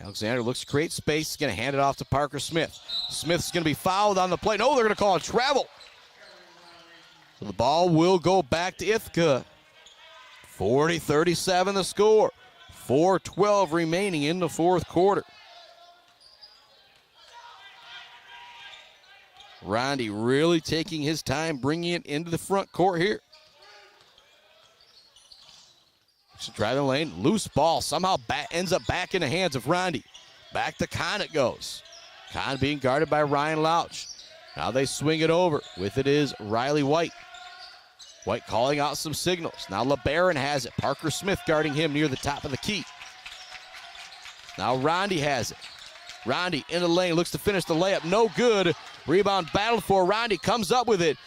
Alexander looks to create space. He's going to hand it off to Parker Smith. Smith's going to be fouled on the play. No, they're going to call a travel. So the ball will go back to Ithaca. 40-37 the score. 4:12 remaining in the fourth quarter. Rondy really taking his time bringing it into the front court here. Driving lane, loose ball, somehow ends up back in the hands of Rondy. Back to Kahn it goes. Kahn being guarded by Ryan Lauch. Now they swing it over. With it is Riley White. White calling out some signals. Now LeBaron has it. Parker Smith guarding him near the top of the key. Now Rondy has it. Rondy in the lane, looks to finish the layup. No good. Rebound battled for. Rondy comes up with it.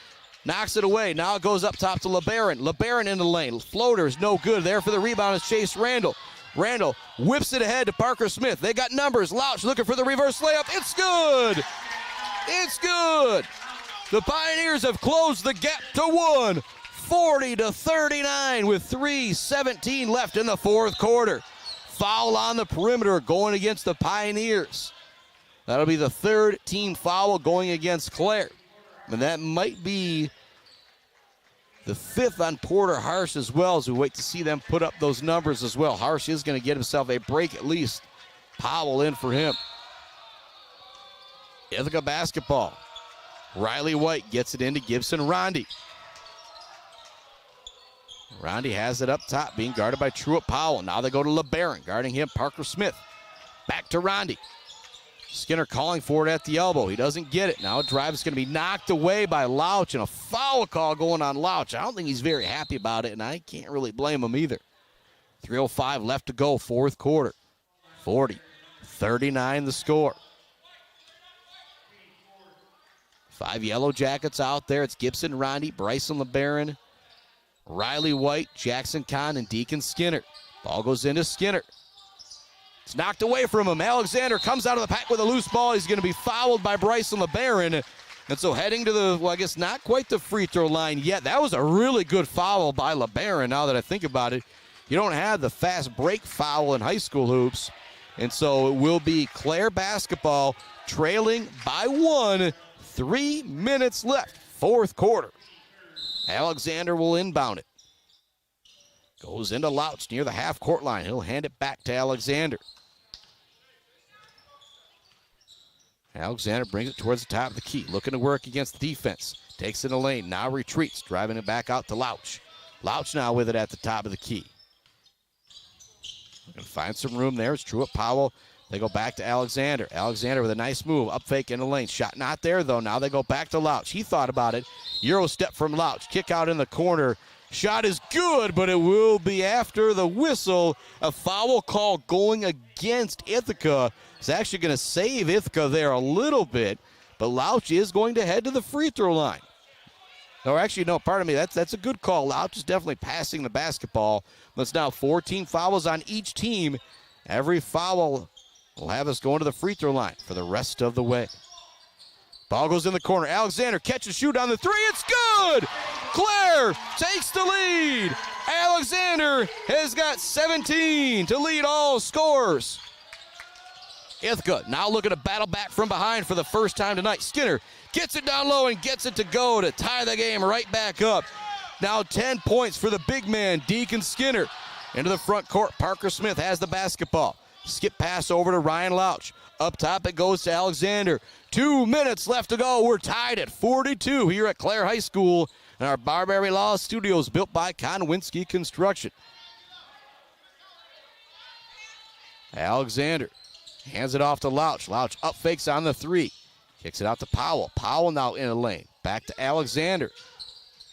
Knocks it away. Now it goes up top to LeBaron. LeBaron in the lane. Floater is no good. There for the rebound is Chase Randall. Randall whips it ahead to Parker Smith. They got numbers. Lauch looking for the reverse layup. It's good. It's good. The Pioneers have closed the gap to one. 40-39 with 3:17 left in the fourth quarter. Foul on the perimeter going against the Pioneers. That'll be the third team foul going against Clare. And that might be the fifth on Porter Harsh as well, as we wait to see them put up those numbers as well. Harsh is going to get himself a break at least. Powell in for him. Ithaca basketball. Riley White gets it into Gibson Rondy. Rondy has it up top, being guarded by Truett Powell. Now they go to LeBaron, guarding him, Parker Smith. Back to Rondy. Skinner calling for it at the elbow. He doesn't get it. Now a drive is going to be knocked away by Lauch, and a foul call going on Lauch. I don't think he's very happy about it, and I can't really blame him either. 3:05 left to go, fourth quarter. 40-39 the score. 5 Yellow Jackets out there. It's Gibson Rondy, Bryson LeBaron, Riley White, Jackson Kahn, and Deacon Skinner. Ball goes into Skinner. It's knocked away from him. Alexander comes out of the pack with a loose ball. He's going to be fouled by Bryson LeBaron. And so heading to the, well, I guess not quite the free throw line yet. That was a really good foul by LeBaron, now that I think about it. You don't have the fast break foul in high school hoops. And so it will be Clare basketball trailing by 1. 3 minutes left, fourth quarter. Alexander will inbound it. Goes into Lauch near the half-court line. He'll hand it back to Alexander. Alexander brings it towards the top of the key, looking to work against the defense. Takes it in the lane, now retreats, driving it back out to Lauch. Lauch now with it at the top of the key. Going to find some room there. It's Truett Powell. They go back to Alexander. Alexander with a nice move, up fake in the lane. Shot not there, though. Now they go back to Lauch. He thought about it. Euro step from Lauch. Kick out in the corner. Shot is good, but it will be after the whistle. A foul call going against Ithaca. It's actually going to save Ithaca there a little bit, but Lauch is going to head to the free throw line. Or actually, no, pardon me, that's a good call. Lauch is definitely passing the basketball. That's now 14 fouls on each team. Every foul will have us going to the free throw line for the rest of the way. Ball goes in the corner. Alexander catch and shoot on the three. It's good! Clare takes the lead. Alexander has got 17 to lead all scorers. Ithaca now looking to battle back from behind for the first time tonight. Skinner gets it down low and gets it to go to tie the game right back up. Now 10 points for the big man, Deacon Skinner. Into the front court, Parker Smith has the basketball. Skip pass over to Ryan Lauch. Up top it goes to Alexander. 2 minutes left to go. We're tied at 42 here at Clare High School in our Barbary Law Studios, built by Konwinski Construction. Alexander hands it off to Lauch. Lauch up fakes on the three. Kicks it out to Powell. Powell now in the lane. Back to Alexander.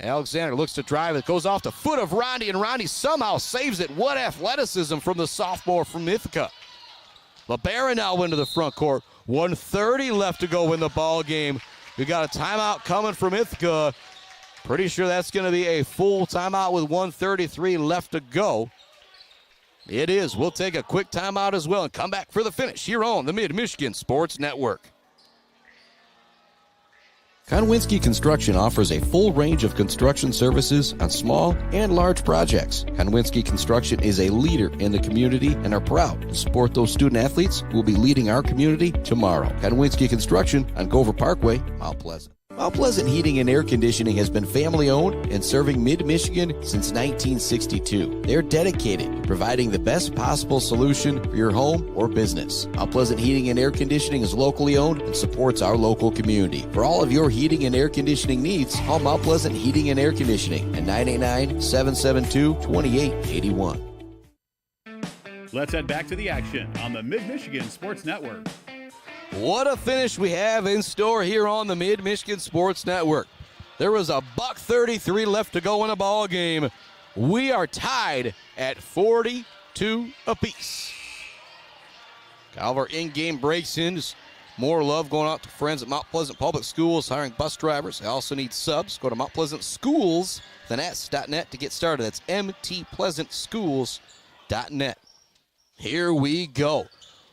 Alexander looks to drive. It goes off the foot of Rondy, and Rondy somehow saves it. What athleticism from the sophomore from Ithaca. LeBaron now into the front court. 1:30 left to go in the ball game. We got a timeout coming from Ithaca. Pretty sure that's going to be a full timeout with 1:33 left to go. It is. We'll take a quick timeout as well and come back for the finish here on the Mid-Michigan Sports Network. Konwinski Construction offers a full range of construction services on small and large projects. Konwinski Construction is a leader in the community and are proud to support those student athletes who will be leading our community tomorrow. Konwinski Construction on Gover Parkway, Mount Pleasant. Mount Pleasant Heating and Air Conditioning has been family-owned and serving mid-Michigan since 1962. They're dedicated to providing the best possible solution for your home or business. Mount Pleasant Heating and Air Conditioning is locally owned and supports our local community. For all of your heating and air conditioning needs, call Mount Pleasant Heating and Air Conditioning at 989-772-2881. Let's head back to the action on the Mid-Michigan Sports Network. What a finish we have in store here on the Mid-Michigan Sports Network. There was a $1:33 left to go in the ball game. We are tied at 42 apiece. Calver in-game breaks in. Just more love going out to friends at Mount Pleasant Public Schools, hiring bus drivers. They also need subs. Go to mountpleasantschools.net to get started. That's mtpleasantschools.net. Here we go.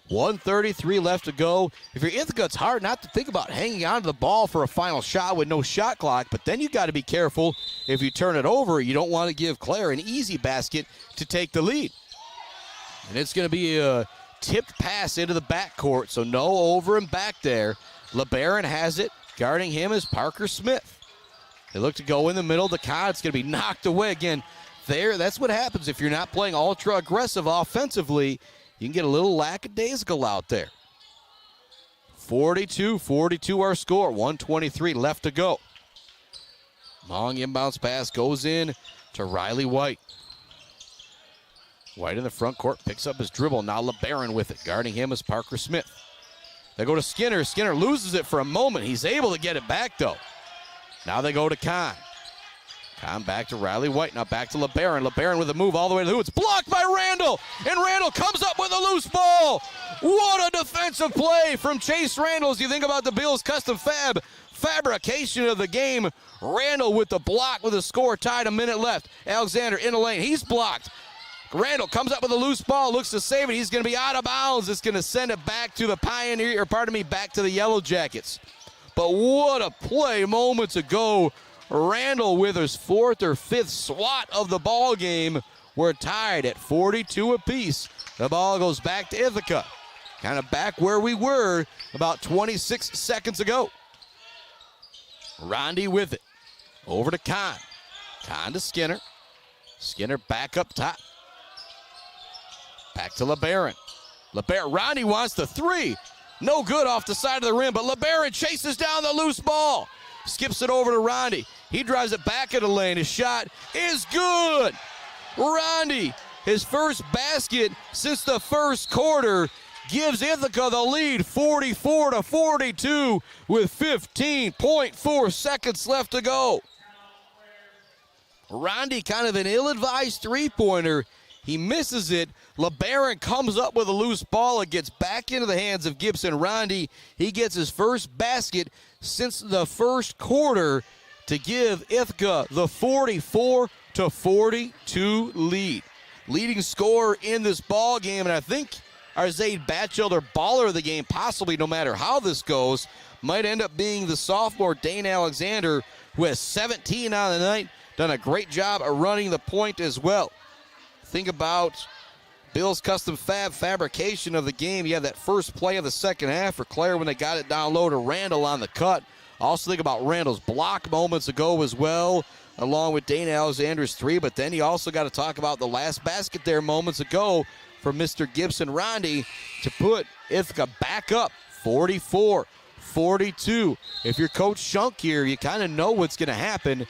1:33 left to go. If you're Ithaca, it's hard not to think about hanging on to the ball for a final shot with no shot clock, but then you got to be careful. If you turn it over, you don't want to give Clare an easy basket to take the lead. And it's going to be a tipped pass into the backcourt, so no over and back there. LeBaron has it. Guarding him is Parker Smith. They look to go in the middle. The con, it's going to be knocked away again. That's what happens if you're not playing ultra-aggressive offensively. You can get a little lackadaisical out there. 42-42 our score. 1:23 left to go. Long inbounds pass goes in to Riley White. White in the front court picks up his dribble. Now LeBaron with it. Guarding him is Parker Smith. They go to Skinner. Skinner loses it for a moment. He's able to get it back, though. Now they go to Kahn. Kahn back to Riley White. Now back to LeBaron. LeBaron with a move all the way to the hoop. It's blocked by Randall. And Randall comes up with a loose ball. What a defensive play from Chase Randall as you think about the Bills' custom fabrication of the game. Randall with the block with the score tied, a minute left. Alexander in the lane. He's blocked. Randall comes up with a loose ball, looks to save it. He's going to be out of bounds. It's going to send it back to the back to the Yellow Jackets. But what a play moments ago. Randall with his fourth or fifth swat of the ball game. We're tied at 42 apiece. The ball goes back to Ithaca. Kind of back where we were about 26 seconds ago. Rondi with it. Over to Kahn. Kahn to Skinner. Skinner back up top. Back to LeBaron. Rondi wants the three. No good off the side of the rim, but LeBaron chases down the loose ball. Skips it over to Rondi. He drives it back in the lane. His shot is good. Rondi, his first basket since the first quarter, gives Ithaca the lead 44-42 with 15.4 seconds left to go. Rondi kind of an ill-advised three-pointer. He misses it. LeBaron comes up with a loose ball. It gets back into the hands of Gibson Rondi. He gets his first basket since the first quarter to give Ithaca the 44-42 lead. Leading scorer in this ball game, and I think our Zaid Batchelder, baller of the game, possibly no matter how this goes, might end up being the sophomore Dane Alexander, who has 17 on the night. Done a great job of running the point as well. Think about Bill's custom fabrication of the game. You have that first play of the second half for Clare when they got it down low to Randall on the cut. Also think about Randall's block moments ago as well, along with Dane Alexander's three. But then you also got to talk about the last basket there moments ago for Mr. Gibson Rondi to put Ithaca back up 44-42. If you're Coach Shunk here, you kind of know what's going to happen.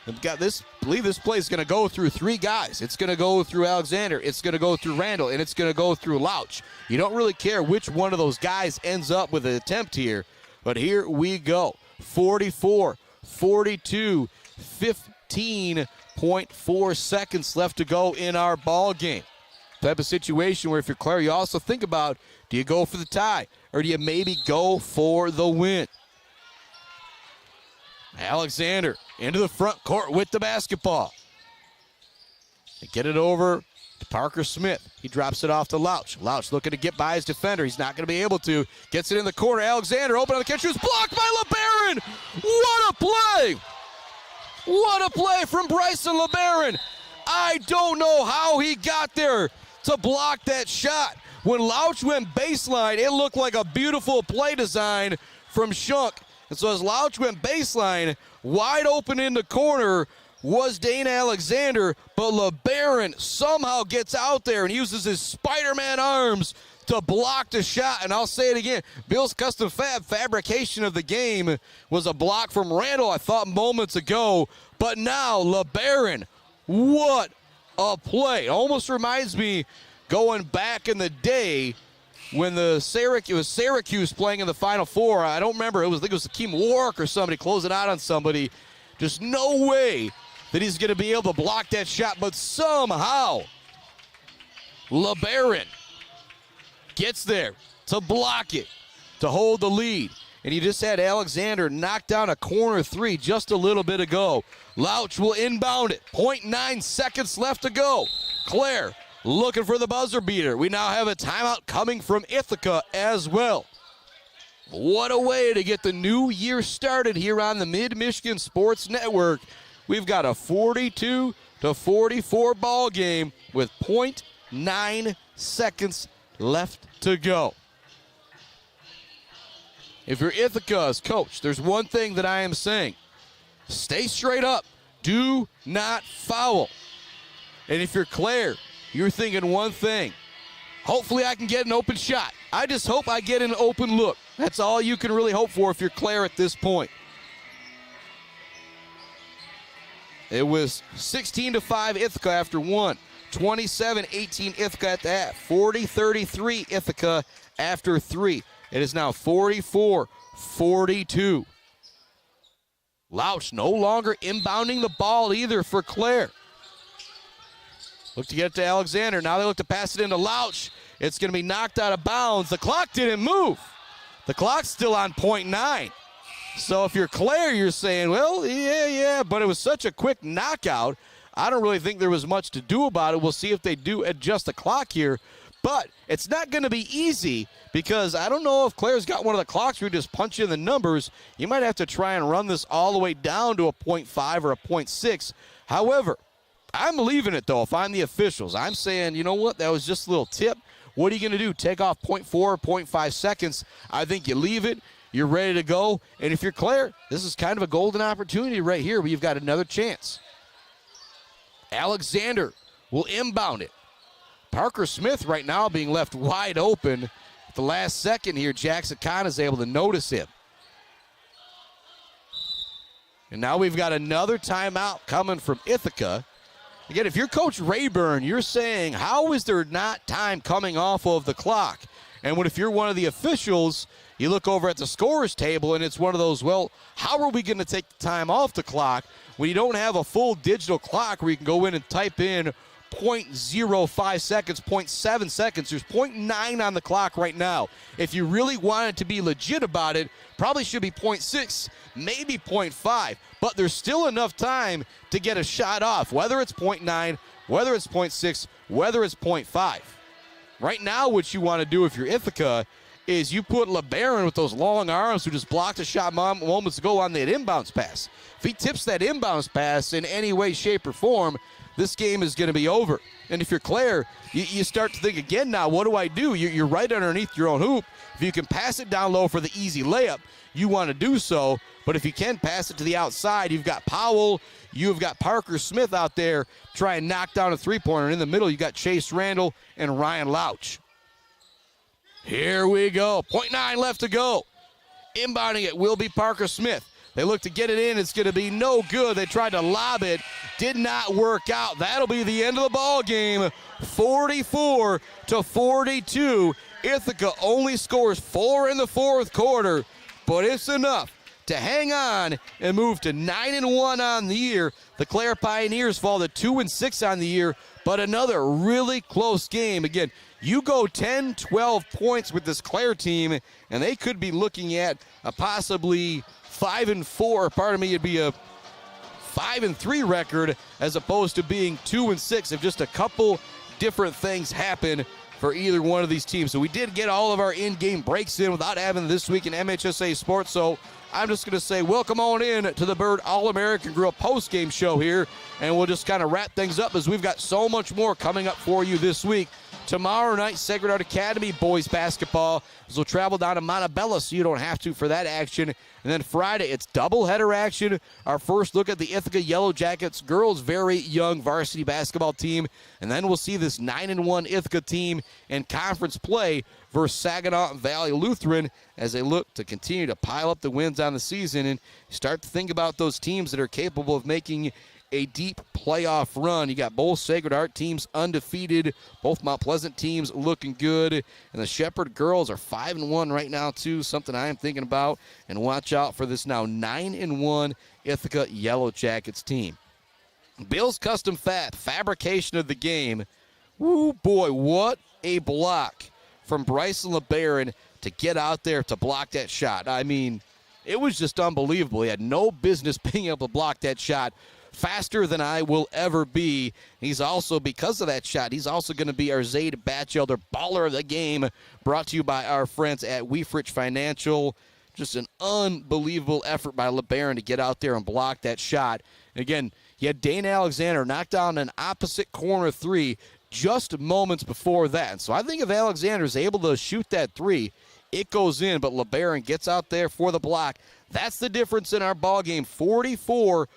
They've got this, believe this play is going to go through three guys. It's going to go through Alexander, it's going to go through Randall, and it's going to go through Louch. You don't really care which one of those guys ends up with an attempt here, but here we go. 44-42, 15.4 seconds left to go in our ball game. Type of situation where if you're Clare, you also think about, do you go for the tie or do you maybe go for the win? Alexander into the front court with the basketball. They get it over to Parker Smith. He drops it off to Louch. Louch looking to get by his defender. He's not going to be able to. Gets it in the corner. Alexander open on the catch. Shoots blocked by LeBaron. What a play. What a play from Bryson LeBaron. I don't know how he got there to block that shot. When Louch went baseline, it looked like a beautiful play design from Shunk. And so as Louch went baseline, wide open in the corner was Dane Alexander, but LeBaron somehow gets out there and uses his Spider-Man arms to block the shot. And I'll say it again, Bill's Custom Fab fabrication of the game was a block from Randall, I thought moments ago. But now LeBaron, what a play. Almost reminds me going back in the day when it was Syracuse playing in the Final Four. I don't remember. I think it was Hakeem Warwick or somebody closing out on somebody. Just no way that he's going to be able to block that shot. But somehow LeBaron gets there to block it, to hold the lead. And you just had Alexander knock down a corner three just a little bit ago. Louch will inbound it. 0.9 seconds left to go. Clare looking for the buzzer beater. We now have a timeout coming from Ithaca as well. What a way to get the new year started here on the Mid-Michigan Sports Network. We've got a 42-44 ball game with 0.9 seconds left to go. If you're Ithaca's coach, there's one thing that I am saying. Stay straight up. Do not foul. And if you're Clare, you're thinking one thing. Hopefully I can get an open shot. I just hope I get an open look. That's all you can really hope for if you're Clare at this point. It was 16-5 Ithaca after one. 27-18 Ithaca at the half. 40-33 Ithaca after three. It is now 44-42. Louch no longer inbounding the ball either for Clare. Look to get it to Alexander. Now they look to pass it into Louch. It's going to be knocked out of bounds. The clock didn't move. The clock's still on 0.9. So if you're Clare, you're saying, well, yeah, but it was such a quick knockout. I don't really think there was much to do about it. We'll see if they do adjust the clock here. But it's not going to be easy because I don't know if Clare's got one of the clocks where you just punch in the numbers. You might have to try and run this all the way down to a 0.5 or a 0.6. However, I'm leaving it, though, if I'm the officials. I'm saying, you know what, that was just a little tip. What are you going to do? Take off 0.4 or 0.5 seconds? I think you leave it. You're ready to go. And if you're Clare, this is kind of a golden opportunity right here where you've got another chance. Alexander will inbound it. Parker Smith right now being left wide open. At the last second here, Jackson Kahn is able to notice him. And now we've got another timeout coming from Ithaca. Again, if you're Coach Rayburn, you're saying, how is there not time coming off of the clock? And if you're one of the officials, you look over at the scorer's table and it's one of those, well, how are we going to take the time off the clock when you don't have a full digital clock where you can go in and type in 0.05 seconds, 0.7 seconds. There's 0.9 on the clock right now. If you really wanted to be legit about it, probably should be 0.6, maybe 0.5. But there's still enough time to get a shot off, whether it's 0.9, whether it's 0.6, whether it's 0.5. Right now, what you want to do if you're Ithaca is you put LeBaron with those long arms who just blocked a shot moments ago on that inbounds pass. If he tips that inbounds pass in any way, shape, or form, this game is going to be over. And if you're Clare, you start to think again now, what do I do? You're right underneath your own hoop. If you can pass it down low for the easy layup, you want to do so. But if you can pass it to the outside, you've got Powell, you've got Parker Smith out there try and knock down a three-pointer. In the middle, you got Chase Randall and Ryan Louch. Here we go. 0.9 left to go. Inbounding it will be Parker Smith. They look to get it in. It's going to be no good. They tried to lob it. Did not work out. That'll be the end of the ball game. 44-42. Ithaca only scores 4 in the fourth quarter, but it's enough to hang on and move to 9-1 on the year. The Clare Pioneers fall to 2-6 on the year, but another really close game. Again, you go 10, 12 points with this Clare team, and they could be looking at a possibly 5-4, pardon me, it'd be a 5-3 record as opposed to being 2-6 if just a couple different things happen for either one of these teams. So we did get all of our in-game breaks in without having This Week in MHSA Sports. So I'm just going to say welcome on in to the Bird All-American Grill post-game show here, and we'll just kind of wrap things up as we've got so much more coming up for you this week. Tomorrow night, Sacred Heart Academy boys basketball. We'll travel down to Montebello so you don't have to for that action. And then Friday, it's doubleheader action. Our first look at the Ithaca Yellow Jackets girls' very young varsity basketball team. And then we'll see this 9-1 Ithaca team in conference play versus Saginaw Valley Lutheran as they look to continue to pile up the wins on the season and start to think about those teams that are capable of making a deep playoff run. You got both Sacred Heart teams undefeated, both Mount Pleasant teams looking good, and the Shepherd girls are 5-1 right now too, something I am thinking about. And watch out for this now 9-1 Ithaca Yellow Jackets team. Bill's Custom fabrication of the game. Woo boy, what a block from Bryson LeBaron to get out there to block that shot. I mean, it was just unbelievable. He had no business being able to block that shot. Faster than I will ever be. He's also, because of that shot, he's also going to be our Zaid Batchelder Baller of the Game, brought to you by our friends at Weefrich Financial. Just an unbelievable effort by LeBaron to get out there and block that shot. And again, he had Dana Alexander knock down an opposite corner three just moments before that. And so I think if Alexander is able to shoot that three, it goes in, but LeBaron gets out there for the block. That's the difference in our ball game. 44-42.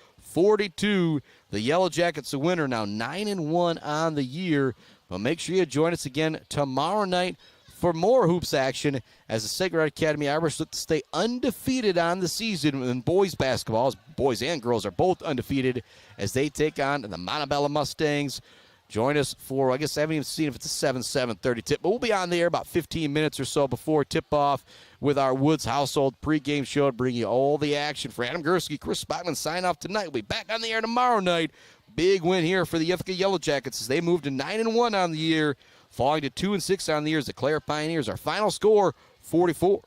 The Yellow Jackets a winner now, 9-1 on the year. But make sure you join us again tomorrow night for more hoops action as the Sacred Heart Academy Irish look to stay undefeated on the season in boys basketball. As boys and girls are both undefeated as they take on the Montebello Mustangs. Join us for, I guess I haven't even seen if it's a 7:30 tip, but we'll be on the air about 15 minutes or so before tip-off with our Woods Household pregame show to bring you all the action. For Adam Gursky, Chris Spotman sign off tonight. We'll be back on the air tomorrow night. Big win here for the Ithaca Yellow Jackets as they moved to 9-1 on the year, falling to 2-6 on the year as the Clare Pioneers. Our final score, 44-42.